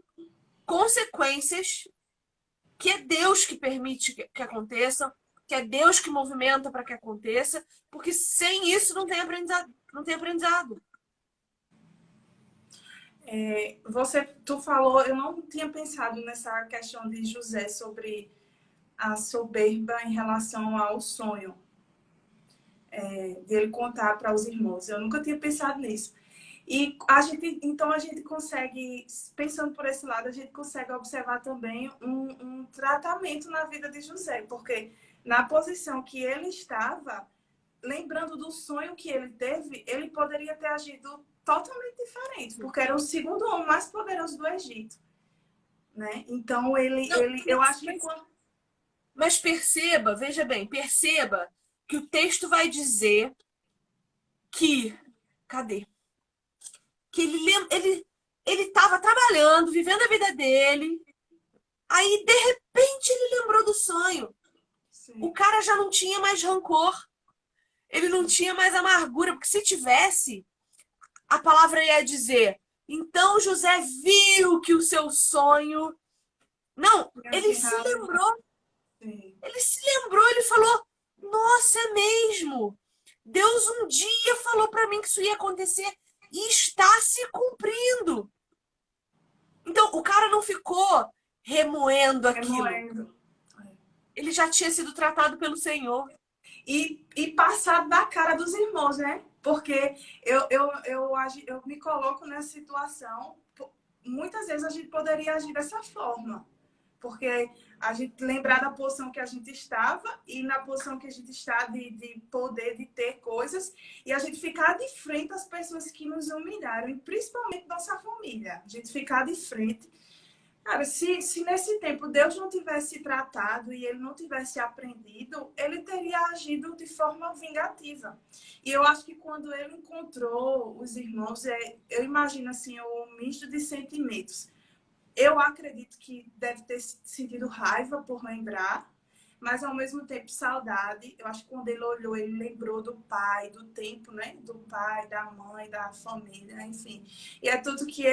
[SPEAKER 1] consequências que é Deus que permite que aconteçam, que é Deus que movimenta para que aconteça, porque sem isso não tem aprendizado. Não tem aprendizado.
[SPEAKER 2] Tu falou, eu não tinha pensado nessa questão de José sobre a soberba em relação ao sonho, dele contar para os irmãos. Eu nunca tinha pensado nisso. E então a gente consegue, pensando por esse lado, a gente consegue observar também um tratamento na vida de José, porque na posição que ele estava, lembrando do sonho que ele teve, ele poderia ter agido totalmente diferente, porque era o segundo homem mais poderoso do Egito, né? Então eu acho que
[SPEAKER 1] Mas perceba, veja bem, perceba que o texto vai dizer que, cadê? Que ele estava trabalhando, vivendo a vida dele, aí de repente ele lembrou do sonho.
[SPEAKER 2] sim,
[SPEAKER 1] O cara já não tinha mais rancor, ele não tinha mais amargura, porque se tivesse, a palavra ia dizer: então José viu que o seu sonho. Não, ele se lembrou.
[SPEAKER 2] sim,
[SPEAKER 1] Ele se lembrou, ele falou: nossa, é mesmo. Deus um dia falou para mim que isso ia acontecer e está se cumprindo. Então, o cara não ficou remoendo aquilo.
[SPEAKER 2] remoendo.
[SPEAKER 1] Ele já tinha sido tratado pelo Senhor.
[SPEAKER 2] E passado da cara dos irmãos, né? Porque eu me coloco nessa situação. Muitas vezes a gente poderia agir dessa forma. Porque a gente lembrar da posição que a gente estava e na posição que a gente está de poder, de ter coisas, e a gente ficar de frente às pessoas que nos humilharam, e principalmente nossa família. A gente ficar de frente. Cara, se nesse tempo Deus não tivesse tratado e ele não tivesse aprendido, ele teria agido de forma vingativa. E eu acho que quando ele encontrou os irmãos, eu imagino assim, um misto de sentimentos. Eu acredito que deve ter sentido raiva por lembrar, mas ao mesmo tempo saudade. Eu acho que quando ele olhou, ele lembrou do pai, do tempo, né? Do pai, da mãe, da família, enfim. E é tudo que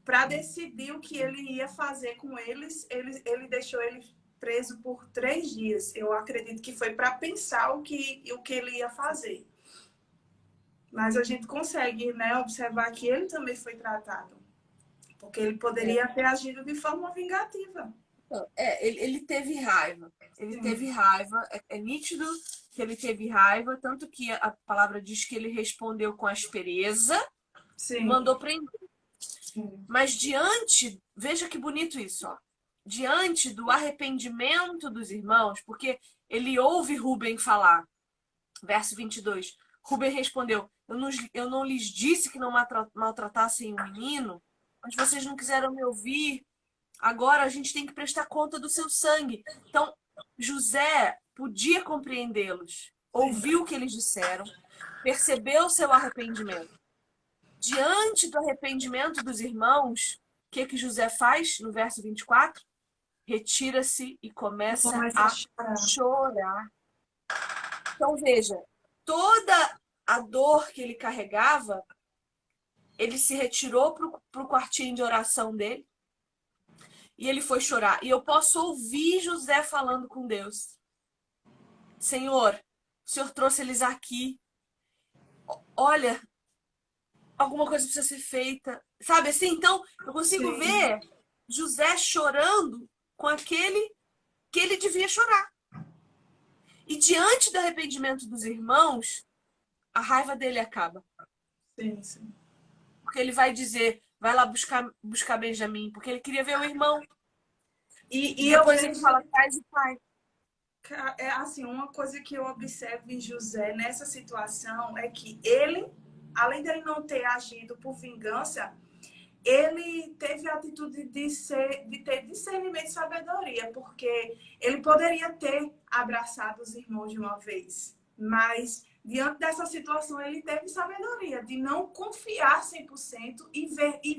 [SPEAKER 2] para decidir o que ele ia fazer com eles, ele deixou ele preso por 3 dias. Eu acredito que foi para pensar o que ele ia fazer. Mas a gente consegue, né, observar que ele também foi tratado. Porque ele poderia ter agido de forma vingativa.
[SPEAKER 1] Ele teve raiva. Ele
[SPEAKER 2] Sim.
[SPEAKER 1] teve raiva. É nítido que ele teve raiva, tanto que a palavra diz que ele respondeu com aspereza
[SPEAKER 2] Sim.
[SPEAKER 1] e mandou prender.
[SPEAKER 2] Sim.
[SPEAKER 1] Mas veja que bonito isso, ó. Diante do arrependimento dos irmãos, porque ele ouve Rubem falar, verso 22. Rubem respondeu: eu não lhes disse que não maltratassem o menino, mas vocês não quiseram me ouvir. Agora a gente tem que prestar conta do seu sangue. Então, José podia compreendê-los, ouviu o que eles disseram, percebeu o seu arrependimento. Diante do arrependimento dos irmãos, o que José faz no verso 24? Retira-se e começa a chorar. Então, veja, toda a dor que ele carregava, ele se retirou para o quartinho de oração dele e ele foi chorar. E eu posso ouvir José falando com Deus: Senhor, o Senhor trouxe eles aqui. Olha, alguma coisa precisa ser feita. Sabe assim? Então, eu consigo ver José chorando com aquele que ele devia chorar. E diante do arrependimento dos irmãos, a raiva dele acaba.
[SPEAKER 2] Sim, sim.
[SPEAKER 1] Porque ele vai dizer: vai lá buscar Benjamim, porque ele queria ver o irmão.
[SPEAKER 2] E,
[SPEAKER 1] E
[SPEAKER 2] e eu
[SPEAKER 1] depois ele
[SPEAKER 2] vejo,
[SPEAKER 1] fala, traz o pai.
[SPEAKER 2] é assim, uma coisa que eu observo em José nessa situação é que ele, além dele não ter agido por vingança, ele teve a atitude de ter discernimento e sabedoria, porque ele poderia ter abraçado os irmãos de uma vez, mas diante dessa situação ele teve sabedoria de não confiar 100% e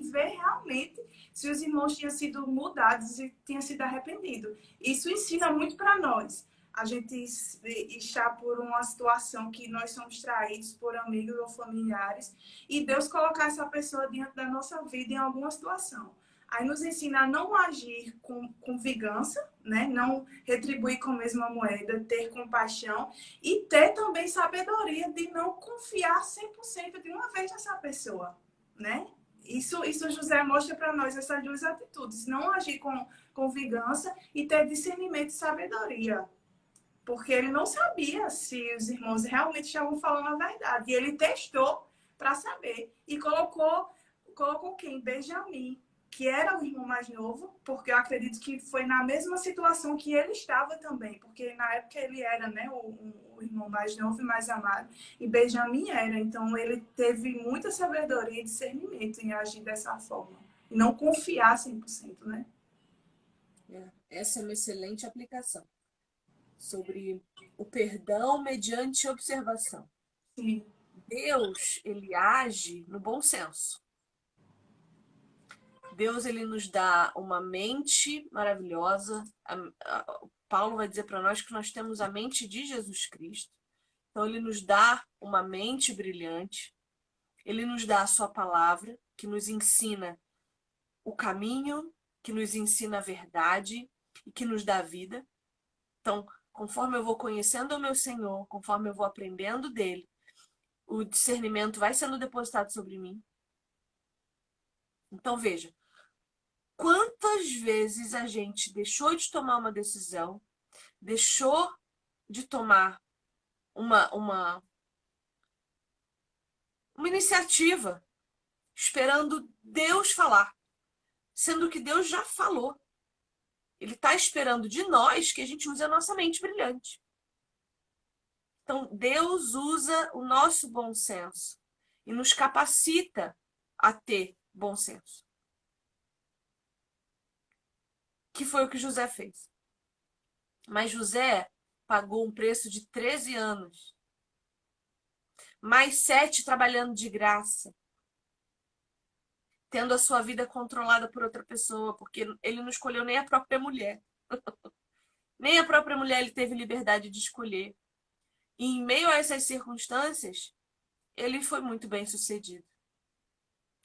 [SPEAKER 2] ver realmente se os irmãos tinham sido mudados e tinham sido arrependidos. Isso ensina muito para nós. A gente está por uma situação que nós somos traídos por amigos ou familiares e Deus colocar essa pessoa diante da nossa vida em alguma situação. Aí nos ensina a não agir com vingança, né? Não retribuir com a mesma moeda, ter compaixão e ter também sabedoria de não confiar 100% de uma vez nessa pessoa, né? Isso José mostra para nós essas duas atitudes, não agir com vingança e ter discernimento e sabedoria. Porque ele não sabia se os irmãos realmente estavam falando a verdade. E ele testou para saber. E colocou quem? Benjamim, que era o irmão mais novo, porque eu acredito que foi na mesma situação que ele estava também. Porque na época ele era, né, o irmão mais novo e mais amado. E Benjamim era. Então ele teve muita sabedoria e discernimento em agir dessa forma. E não confiar 100%, né?
[SPEAKER 1] Essa é uma excelente aplicação sobre o perdão mediante observação.
[SPEAKER 2] Sim.
[SPEAKER 1] Deus, ele age no bom senso. Deus, ele nos dá uma mente maravilhosa. Paulo vai dizer para nós que nós temos a mente de Jesus Cristo. Então, ele nos dá uma mente brilhante. Ele nos dá a sua palavra, que nos ensina o caminho, que nos ensina a verdade e que nos dá a vida. Então, conforme eu vou conhecendo o meu Senhor, conforme eu vou aprendendo dele, o discernimento vai sendo depositado sobre mim. Então, veja, quantas vezes a gente deixou de tomar uma decisão, deixou de tomar uma iniciativa, esperando Deus falar, sendo que Deus já falou. Ele está esperando de nós que a gente use a nossa mente brilhante. Então, Deus usa o nosso bom senso e nos capacita a ter bom senso. Que foi o que José fez. Mas José pagou um preço de 13 anos. Mais 7 trabalhando de graça. Tendo a sua vida controlada por outra pessoa, porque ele não escolheu nem a própria mulher. Nem a própria mulher ele teve liberdade de escolher. E em meio a essas circunstâncias, ele foi muito bem sucedido.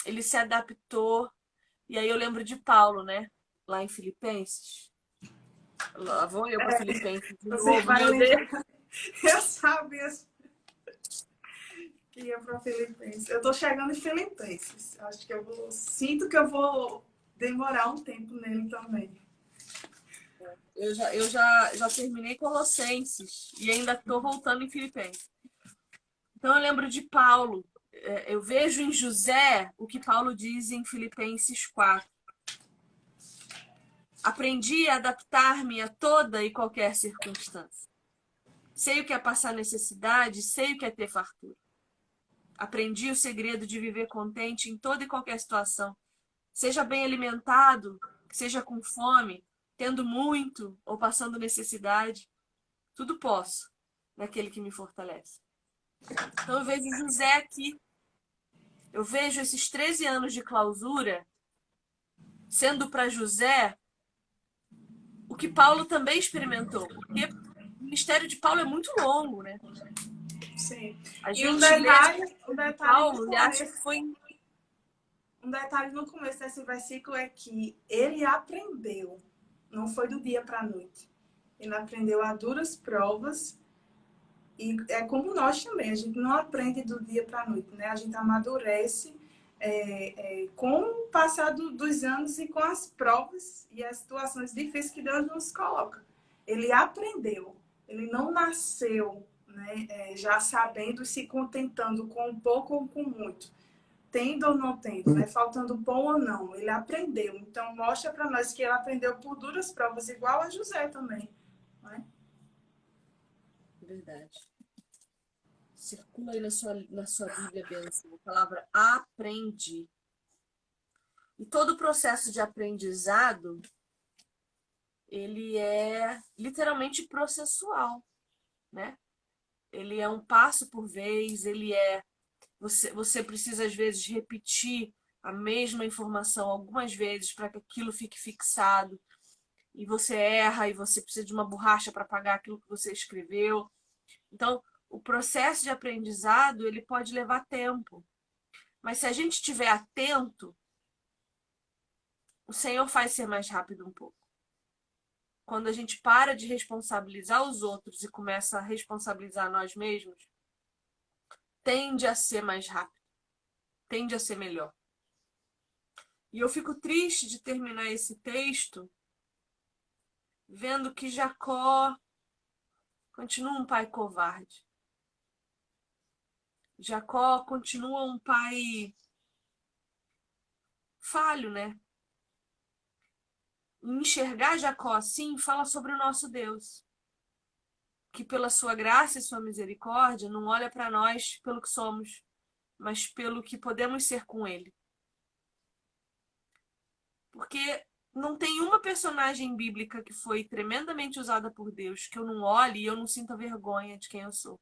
[SPEAKER 1] Ele se adaptou. E aí eu lembro de Paulo, né? Lá em Filipenses. Lá vou eu para Filipenses de
[SPEAKER 2] Você
[SPEAKER 1] novo,
[SPEAKER 2] vai
[SPEAKER 1] meu Deus.
[SPEAKER 2] lembrar. Eu sabia que ia para Filipenses. Eu tô chegando em Filipenses. Acho que sinto que eu vou demorar um tempo nele também.
[SPEAKER 1] Eu já terminei Colossenses e ainda estou voltando em Filipenses. Então eu lembro de Paulo. Eu vejo em José o que Paulo diz em Filipenses 4. Aprendi a adaptar-me a toda e qualquer circunstância. Sei o que é passar necessidade, sei o que é ter fartura. Aprendi o segredo de viver contente em toda e qualquer situação. Seja bem alimentado, seja com fome, tendo muito ou passando necessidade. Tudo posso naquele que me fortalece. Então eu vejo José aqui. Eu vejo esses 13 anos de clausura sendo para José o que Paulo também experimentou. Porque o ministério de Paulo é muito longo, né?
[SPEAKER 2] Sim.
[SPEAKER 1] A
[SPEAKER 2] E um
[SPEAKER 1] gente lê
[SPEAKER 2] detalhe no
[SPEAKER 1] Paulo e acha que
[SPEAKER 2] começo,
[SPEAKER 1] foi...
[SPEAKER 2] um detalhe no começo desse versículo é que ele aprendeu, não foi do dia para a noite. Ele aprendeu a duras provas. E é como nós também, a gente não aprende do dia para a noite, né? A gente amadurece com o passar dos anos e com as provas e as situações difíceis que Deus nos coloca. Ele aprendeu, ele não nasceu, né, já sabendo e se contentando com pouco ou com muito. tendo ou não tendo, né? Faltando pão ou não, ele aprendeu. Então, mostra para nós que ele aprendeu por duras provas, igual a José também, né?
[SPEAKER 1] Verdade. Circula aí na sua Bíblia, bênção, a palavra aprende. E todo o processo de aprendizado, ele é literalmente processual, né? Ele é um passo por vez, você precisa às vezes repetir a mesma informação algumas vezes para que aquilo fique fixado, e você erra e você precisa de uma borracha para apagar aquilo que você escreveu. Então, o processo de aprendizado, ele pode levar tempo. Mas se a gente estiver atento, o Senhor faz ser mais rápido um pouco. Quando a gente para de responsabilizar os outros e começa a responsabilizar nós mesmos, tende a ser mais rápido, tende a ser melhor. E eu fico triste de terminar esse texto vendo que Jacó continua um pai covarde. Jacó continua um pai falho, né? Enxergar Jacó assim fala sobre o nosso Deus, que pela sua graça e sua misericórdia não olha para nós pelo que somos, mas pelo que podemos ser com ele. Porque não tem uma personagem bíblica que foi tremendamente usada por Deus que eu não olhe e eu não sinta vergonha de quem eu sou.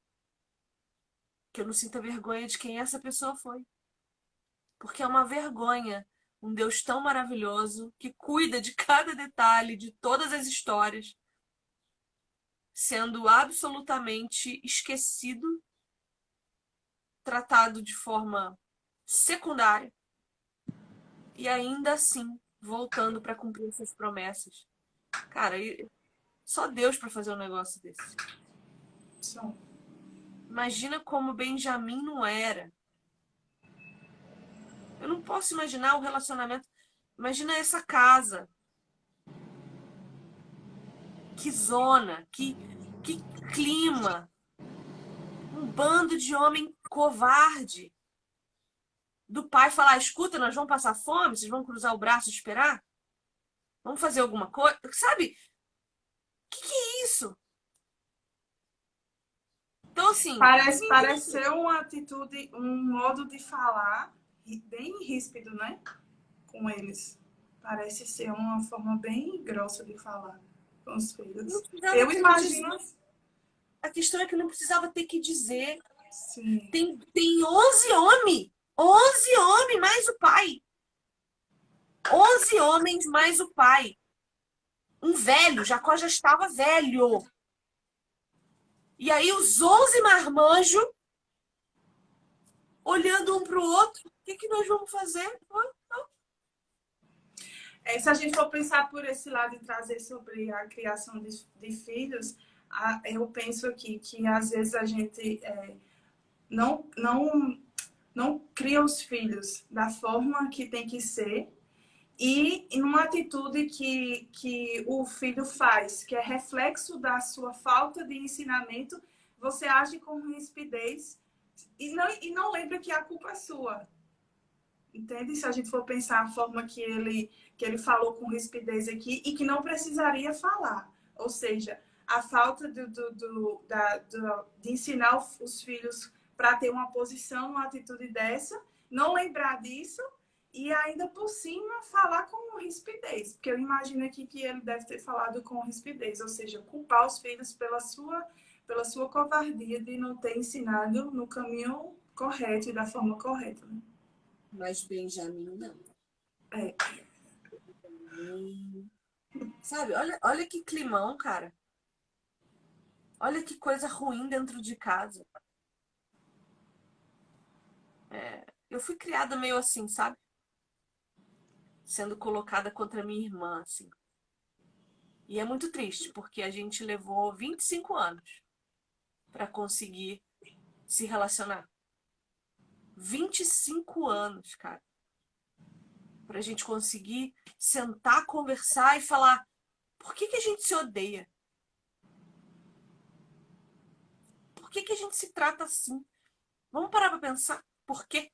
[SPEAKER 1] Que eu não sinta vergonha de quem essa pessoa foi. Porque é uma vergonha um Deus tão maravilhoso que cuida de cada detalhe, de todas as histórias, sendo absolutamente esquecido, tratado de forma secundária e ainda assim voltando para cumprir essas promessas. Cara, só Deus para fazer um negócio desse.
[SPEAKER 2] Só.
[SPEAKER 1] Imagina como Benjamim não era. Eu não posso imaginar o relacionamento. Imagina essa casa. Que zona, que clima. Um bando de homem covarde. Do pai falar, escuta, nós vamos passar fome, vocês vão cruzar o braço e esperar? Vamos fazer alguma coisa? Sabe? Que é isso? Então, assim,
[SPEAKER 2] Parece ser uma atitude, um modo de falar bem ríspido, né? Com eles. Parece ser uma forma bem grossa de falar com os
[SPEAKER 1] não
[SPEAKER 2] filhos.
[SPEAKER 1] precisava
[SPEAKER 2] Eu
[SPEAKER 1] ter que dizer.
[SPEAKER 2] imagino.
[SPEAKER 1] A questão é que não precisava ter que dizer.
[SPEAKER 2] Sim.
[SPEAKER 1] Tem 11 homens. 11 homens mais o pai. 11 homens mais o pai. Um velho, Jacó já estava velho. E aí os 11 marmanjos olhando um para o outro. O que nós vamos fazer?
[SPEAKER 2] Se a gente for pensar por esse lado e trazer sobre a criação de filhos, eu penso aqui que às vezes a gente não, não, não cria os filhos da forma que tem que ser e em uma atitude que o filho faz, que é reflexo da sua falta de ensinamento, você age com rispidez e não lembra que a culpa é sua. Entende? Se a gente for pensar a forma que ele falou com rispidez aqui e que não precisaria falar. Ou seja, a falta de ensinar os filhos para ter uma posição, uma atitude dessa, não lembrar disso e ainda por cima falar com rispidez. Porque eu imagino aqui que ele deve ter falado com rispidez, ou seja, culpar os filhos pela sua covardia de não ter ensinado no caminho correto e da forma correta. Né?
[SPEAKER 1] Mas Benjamim não.
[SPEAKER 2] É.
[SPEAKER 1] Sabe, olha que climão, cara. Olha que coisa ruim dentro de casa. Eu fui criada meio assim, sabe? Sendo colocada contra minha irmã, assim. E é muito triste, porque a gente levou 25 anos para conseguir se relacionar. 25 anos, cara. Pra gente conseguir sentar, conversar e falar: por que a gente se odeia? Por que a gente se trata assim? Vamos parar pra pensar. Por quê?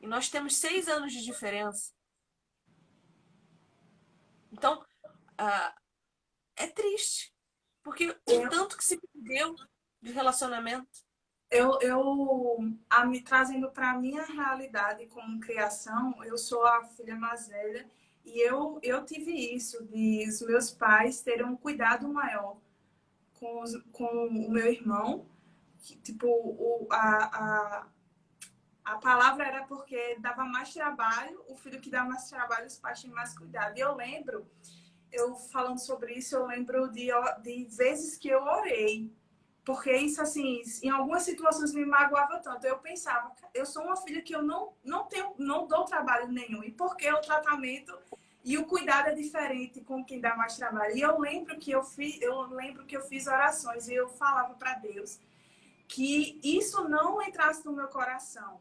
[SPEAKER 1] E nós temos 6 anos de diferença. Então, é triste. Porque o tanto que se perdeu de relacionamento.
[SPEAKER 2] Trazendo para a minha realidade como criação, eu sou a filha mais velha e eu tive isso, de os meus pais terem um cuidado maior com o meu irmão. Que, tipo, a palavra era porque dava mais trabalho, o filho que dá mais trabalho, os pais têm mais cuidado. E eu lembro, eu falando sobre isso, eu lembro de vezes que eu orei. Porque isso, assim, em algumas situações me magoava tanto. Eu pensava, eu sou uma filha que eu não dou trabalho nenhum. E por que o tratamento e o cuidado é diferente com quem dá mais trabalho? E eu lembro que eu fiz orações e eu falava para Deus que isso não entrasse no meu coração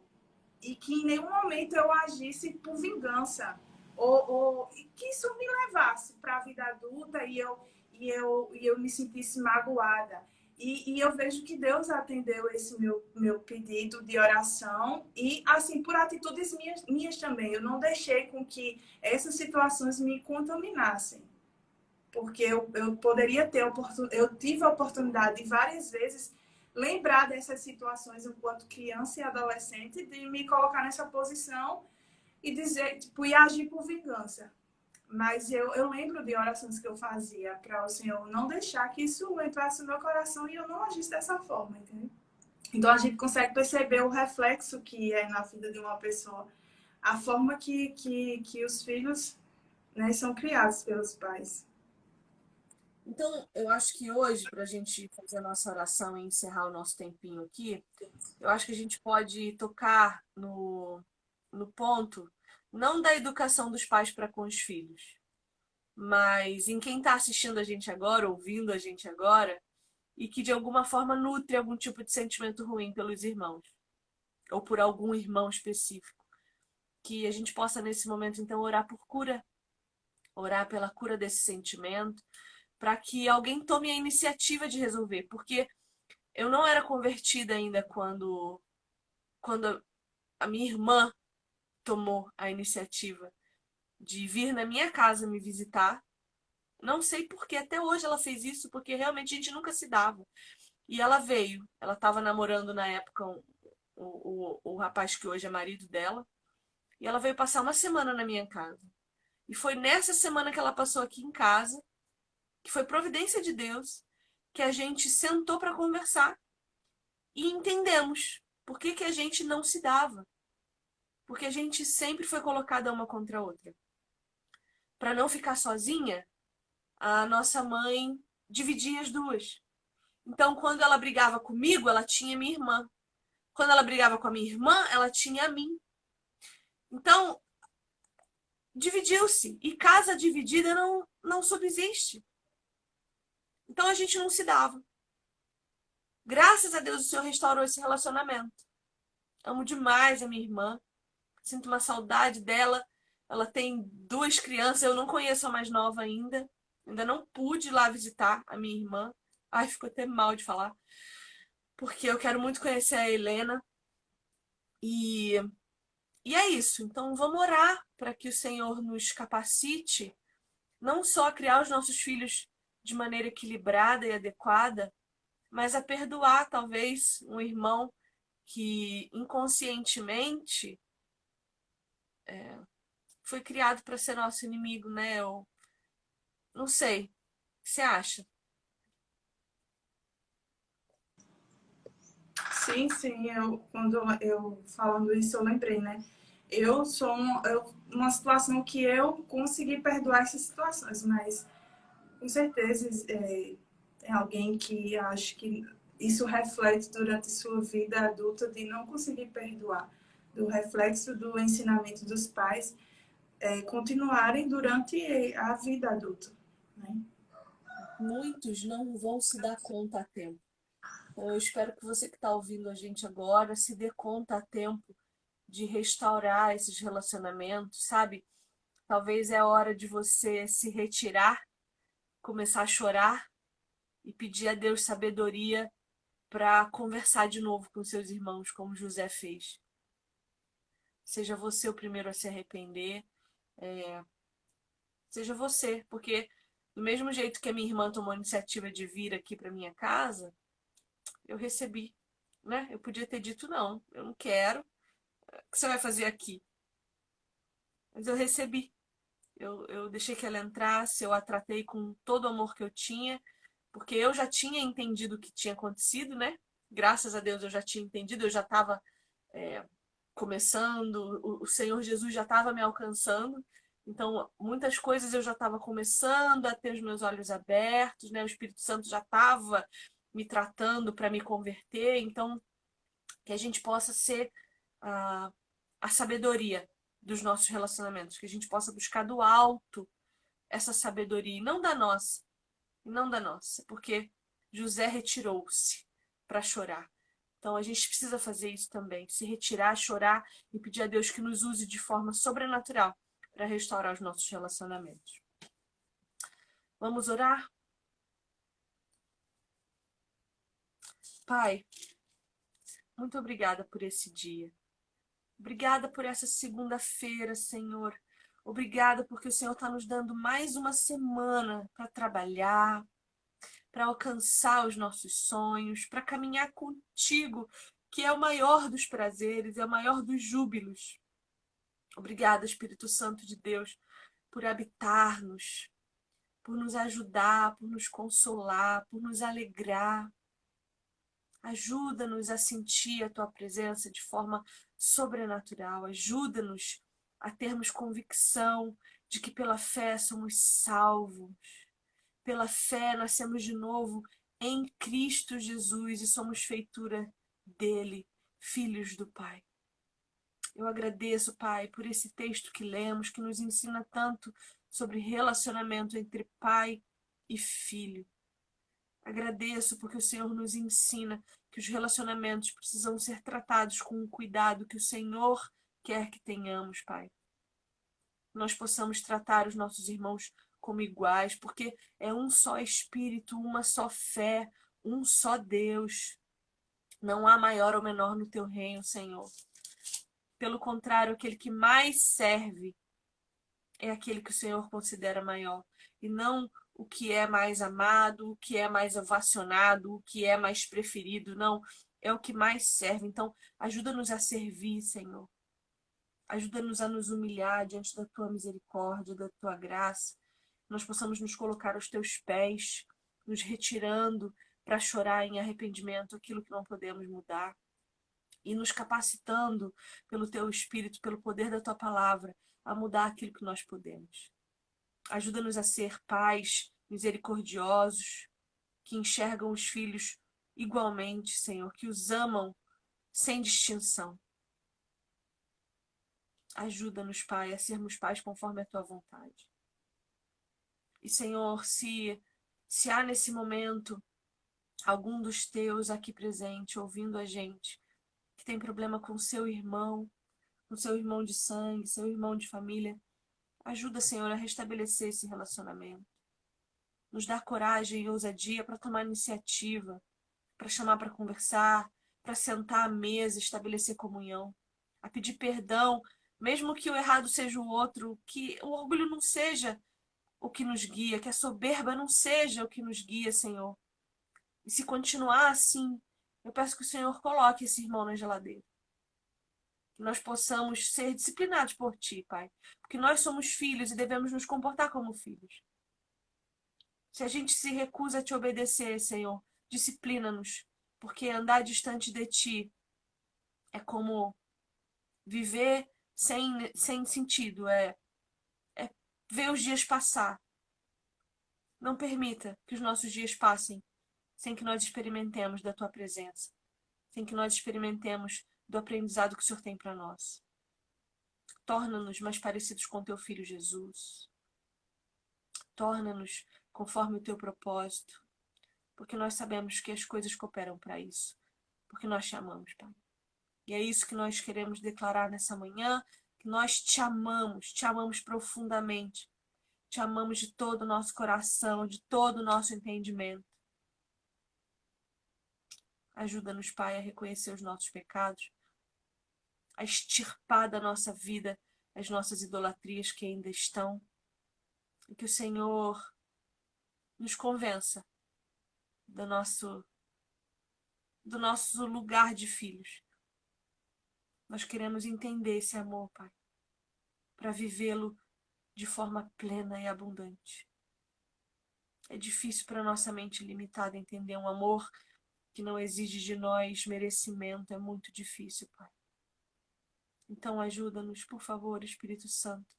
[SPEAKER 2] e que em nenhum momento eu agisse por vingança ou que isso me levasse para a vida adulta e eu me sentisse magoada. E eu vejo que Deus atendeu esse meu pedido de oração e, assim, por atitudes minhas também. Eu não deixei com que essas situações me contaminassem. Porque eu poderia eu tive a oportunidade de várias vezes lembrar dessas situações enquanto criança e adolescente, de me colocar nessa posição e dizer, tipo, e agir por vingança. Mas eu lembro de orações que eu fazia para o Senhor não deixar que isso entrasse no meu coração e eu não agisse dessa forma, entendeu? Então a gente consegue perceber o reflexo que é na vida de uma pessoa, a forma que os filhos, né, são criados pelos pais.
[SPEAKER 1] Então, eu acho que hoje, para a gente fazer a nossa oração e encerrar o nosso tempinho aqui, eu acho que a gente pode tocar no ponto, não da educação dos pais para com os filhos, mas em quem está assistindo a gente agora, ouvindo a gente agora, e que de alguma forma nutre algum tipo de sentimento ruim pelos irmãos, ou por algum irmão específico. Que a gente possa, nesse momento, então, orar por cura, orar pela cura desse sentimento, para que alguém tome a iniciativa de resolver, porque eu não era convertida ainda quando a minha irmã tomou a iniciativa de vir na minha casa me visitar. Não sei por que até hoje ela fez isso, porque realmente a gente nunca se dava. E ela veio, ela estava namorando na época o rapaz que hoje é marido dela, e ela veio passar uma semana na minha casa. E foi nessa semana que ela passou aqui em casa, que foi providência de Deus, que a gente sentou para conversar e entendemos por que que a gente não se dava. Porque a gente sempre foi colocada uma contra a outra. Para não ficar sozinha, a nossa mãe dividia as duas. Então, quando ela brigava comigo, ela tinha minha irmã. Quando ela brigava com a minha irmã, ela tinha a mim. Então, dividiu-se. E casa dividida não subsiste. Então, a gente não se dava. Graças a Deus, o Senhor restaurou esse relacionamento. Amo demais a minha irmã. Sinto uma saudade dela. Ela tem 2 crianças. Eu não conheço a mais nova ainda. Ainda não pude ir lá visitar a minha irmã. Ai, ficou até mal de falar. Porque eu quero muito conhecer a Helena. E, e é isso. Então vamos orar para que o Senhor nos capacite não só a criar os nossos filhos de maneira equilibrada e adequada, mas a perdoar talvez um irmão que inconscientemente foi criado para ser nosso inimigo, né? Ou não sei. O que você acha?
[SPEAKER 2] Sim, sim, quando eu falando isso, eu lembrei, né? Uma situação que eu consegui perdoar essas situações, mas com certeza tem alguém que acho que isso reflete durante sua vida adulta de não conseguir perdoar, do reflexo do ensinamento dos pais continuarem durante a vida adulta, né?
[SPEAKER 1] Muitos não vão se dar conta a tempo. Então, eu espero que você que está ouvindo a gente agora se dê conta a tempo de restaurar esses relacionamentos, sabe? Talvez é a hora de você se retirar, começar a chorar e pedir a Deus sabedoria para conversar de novo com seus irmãos, como José fez. Seja você o primeiro a se arrepender. Seja você, porque do mesmo jeito que a minha irmã tomou a iniciativa de vir aqui para minha casa, eu recebi, né? Eu podia ter dito não, eu não quero. O que você vai fazer aqui? Mas eu recebi. Eu deixei que ela entrasse, eu a tratei com todo o amor que eu tinha, porque eu já tinha entendido o que tinha acontecido, né? Graças a Deus eu já tinha entendido, eu já estava começando, o Senhor Jesus já estava me alcançando. Então, muitas coisas eu já estava começando a ter os meus olhos abertos, né? O Espírito Santo já estava me tratando para me converter. Então, que a gente possa ser a sabedoria dos nossos relacionamentos, que a gente possa buscar do alto essa sabedoria, e não da nossa, porque José retirou-se para chorar. Então a gente precisa fazer isso também, se retirar, chorar e pedir a Deus que nos use de forma sobrenatural para restaurar os nossos relacionamentos. Vamos orar? Pai, muito obrigada por esse dia. Obrigada por essa segunda-feira, Senhor. Obrigada porque o Senhor está nos dando mais uma semana para trabalhar, para alcançar os nossos sonhos, para caminhar contigo, que é o maior dos prazeres, é o maior dos júbilos. Obrigada, Espírito Santo de Deus, por habitar-nos, por nos ajudar, por nos consolar, por nos alegrar. Ajuda-nos a sentir a tua presença de forma sobrenatural. Ajuda-nos a termos convicção de que pela fé somos salvos. Pela fé nascemos de novo em Cristo Jesus e somos feitura dele, filhos do Pai. Eu agradeço, Pai, por esse texto que lemos, que nos ensina tanto sobre relacionamento entre pai e filho. Agradeço porque o Senhor nos ensina que os relacionamentos precisam ser tratados com o cuidado que o Senhor quer que tenhamos, Pai. Nós possamos tratar os nossos irmãos como iguais, porque é um só Espírito, uma só fé, um só Deus. Não há maior ou menor no teu reino, Senhor. Pelo contrário, aquele que mais serve é aquele que o Senhor considera maior. E não o que é mais amado, o que é mais ovacionado, o que é mais preferido. Não, é o que mais serve. Então, ajuda-nos a servir, Senhor. Ajuda-nos a nos humilhar diante da tua misericórdia, da tua graça. Nós possamos nos colocar aos teus pés, nos retirando para chorar em arrependimento aquilo que não podemos mudar. E nos capacitando pelo teu Espírito, pelo poder da tua palavra, a mudar aquilo que nós podemos. Ajuda-nos a ser pais misericordiosos, que enxergam os filhos igualmente, Senhor, que os amam sem distinção. Ajuda-nos, Pai, a sermos pais conforme a tua vontade. E, Senhor, se há nesse momento algum dos teus aqui presente, ouvindo a gente, que tem problema com seu irmão de sangue, seu irmão de família, ajuda, Senhor, a restabelecer esse relacionamento. Nos dá coragem e ousadia para tomar iniciativa, para chamar para conversar, para sentar à mesa, estabelecer comunhão, a pedir perdão, mesmo que o errado seja o outro, que o orgulho não seja o que nos guia, que a soberba não seja o que nos guia, Senhor. E se continuar assim, eu peço que o Senhor coloque esse irmão na geladeira. Que nós possamos ser disciplinados por Ti, Pai. Porque nós somos filhos e devemos nos comportar como filhos. Se a gente se recusa a Te obedecer, Senhor, disciplina-nos. Porque andar distante de Ti é como viver sem sentido. É ver os dias passar. Não permita que os nossos dias passem sem que nós experimentemos da Tua presença. Sem que nós experimentemos do aprendizado que o Senhor tem para nós. Torna-nos mais parecidos com Teu Filho Jesus. Torna-nos conforme o Teu propósito. Porque nós sabemos que as coisas cooperam para isso. Porque nós Te amamos, Pai. E é isso que nós queremos declarar nessa manhã, que nós Te amamos profundamente. Te amamos de todo o nosso coração, de todo o nosso entendimento. Ajuda-nos, Pai, a reconhecer os nossos pecados, a extirpar da nossa vida as nossas idolatrias que ainda estão. E que o Senhor nos convença do nosso lugar de filhos. Nós queremos entender esse amor, Pai, para vivê-lo de forma plena e abundante. É difícil para nossa mente limitada entender um amor que não exige de nós merecimento. É muito difícil, Pai. Então ajuda-nos, por favor, Espírito Santo,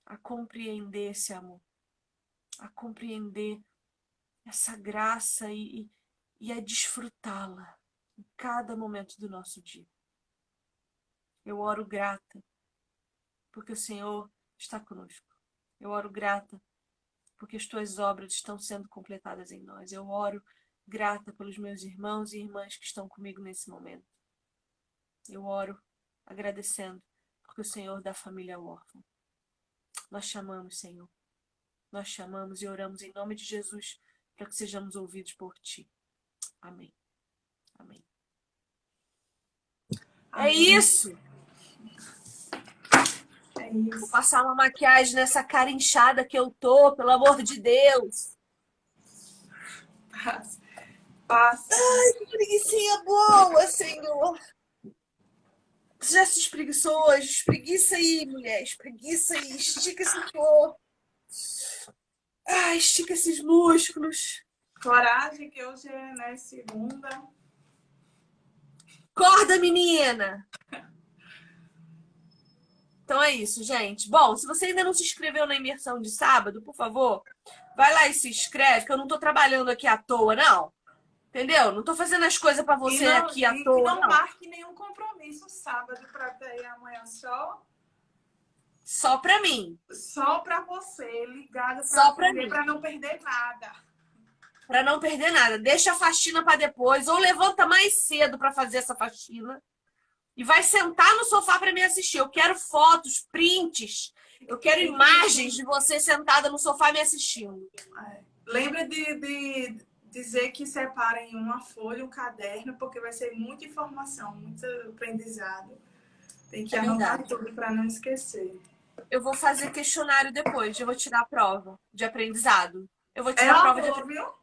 [SPEAKER 1] a compreender esse amor, a compreender essa graça e a desfrutá-la em cada momento do nosso dia. Eu oro grata, porque o Senhor está conosco. Eu oro grata, porque as tuas obras estão sendo completadas em nós. Eu oro grata pelos meus irmãos e irmãs que estão comigo nesse momento. Eu oro agradecendo, porque o Senhor dá família ao órfão. Nós chamamos, Senhor. Nós chamamos e oramos em nome de Jesus para que sejamos ouvidos por Ti. Amém. Amém.
[SPEAKER 2] Amém.
[SPEAKER 1] É isso!
[SPEAKER 2] É isso.
[SPEAKER 1] Vou passar uma maquiagem nessa cara inchada que eu tô, pelo amor de Deus.
[SPEAKER 2] Passa.
[SPEAKER 1] Ai, que preguicinha boa, Senhor. Você já se espreguiçou hoje? Espreguiça aí, mulher. Espreguiça aí. Estica esse corpo. Ai, estica esses músculos.
[SPEAKER 2] Coragem, que hoje é, né, segunda.
[SPEAKER 1] Acorda, menina! Então é isso, gente. Bom, se você ainda não se inscreveu na imersão de sábado, por favor, vai lá e se inscreve, que eu não tô trabalhando aqui à toa, não. Entendeu? Não tô fazendo as coisas pra você aqui à toa,
[SPEAKER 2] não.
[SPEAKER 1] não.
[SPEAKER 2] Marque nenhum compromisso sábado pra ter amanhã
[SPEAKER 1] Só pra mim.
[SPEAKER 2] Só pra você, ligada
[SPEAKER 1] Só pra mim.
[SPEAKER 2] Pra não perder nada.
[SPEAKER 1] Pra não perder nada. Deixa a faxina pra depois, ou levanta mais cedo pra fazer essa faxina. E vai sentar no sofá para me assistir. Eu quero fotos, prints. Eu quero imagens de você sentada no sofá me assistindo.
[SPEAKER 2] Lembra de dizer que separem uma folha, um caderno, porque vai ser muita informação, muito aprendizado. Tem que anotar tudo para não esquecer.
[SPEAKER 1] Eu vou fazer questionário depois. Eu vou tirar a prova de aprendizado. Eu vou tirar a prova de aprendizado.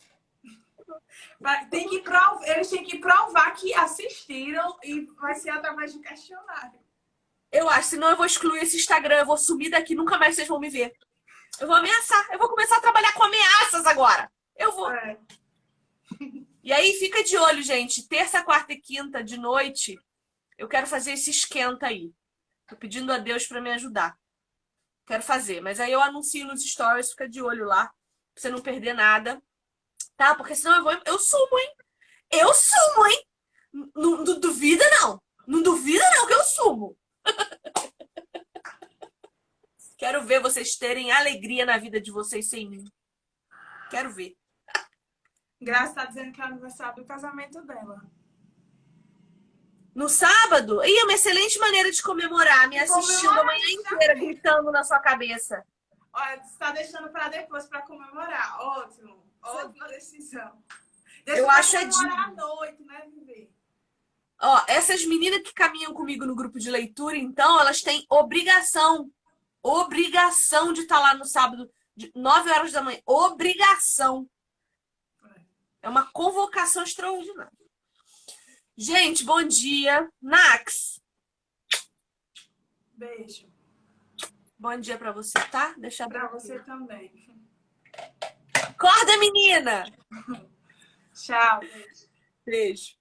[SPEAKER 2] Eles têm que provar que assistiram e vai ser através de questionário.
[SPEAKER 1] Eu acho, senão eu vou excluir esse Instagram, eu vou sumir daqui, nunca mais vocês vão me ver. Eu vou ameaçar, eu vou começar a trabalhar com ameaças agora. Eu vou. E aí fica de olho, gente. Terça, quarta e quinta de noite, eu quero fazer esse esquenta aí. Tô pedindo a Deus para me ajudar. Quero fazer, mas aí eu anuncio nos stories, fica de olho lá, pra você não perder nada. Tá? Porque senão eu sumo, hein? Eu sumo, hein? Não duvida, não. Não duvida, não, que eu sumo. Quero ver vocês terem alegria na vida de vocês sem mim. Quero ver.
[SPEAKER 2] Graça tá dizendo que é o aniversário do casamento dela.
[SPEAKER 1] No sábado? E é uma excelente maneira de comemorar, me assistindo a manhã inteira, gritando na sua cabeça.
[SPEAKER 2] Olha, você tá deixando para depois para comemorar. Ótimo. Ótima decisão.
[SPEAKER 1] Eu acho é
[SPEAKER 2] comemorar à noite, né, Vivi?
[SPEAKER 1] Ó, essas meninas que caminham comigo no grupo de leitura, então, elas têm obrigação de estar lá no sábado, de 9 horas da manhã. Obrigação. É uma convocação extraordinária. Gente, bom dia. Nax.
[SPEAKER 2] Beijo.
[SPEAKER 1] Bom dia pra você, tá? Deixa
[SPEAKER 2] pra você também.
[SPEAKER 1] Acorda, menina!
[SPEAKER 2] Tchau. Beijo.
[SPEAKER 1] Beijo.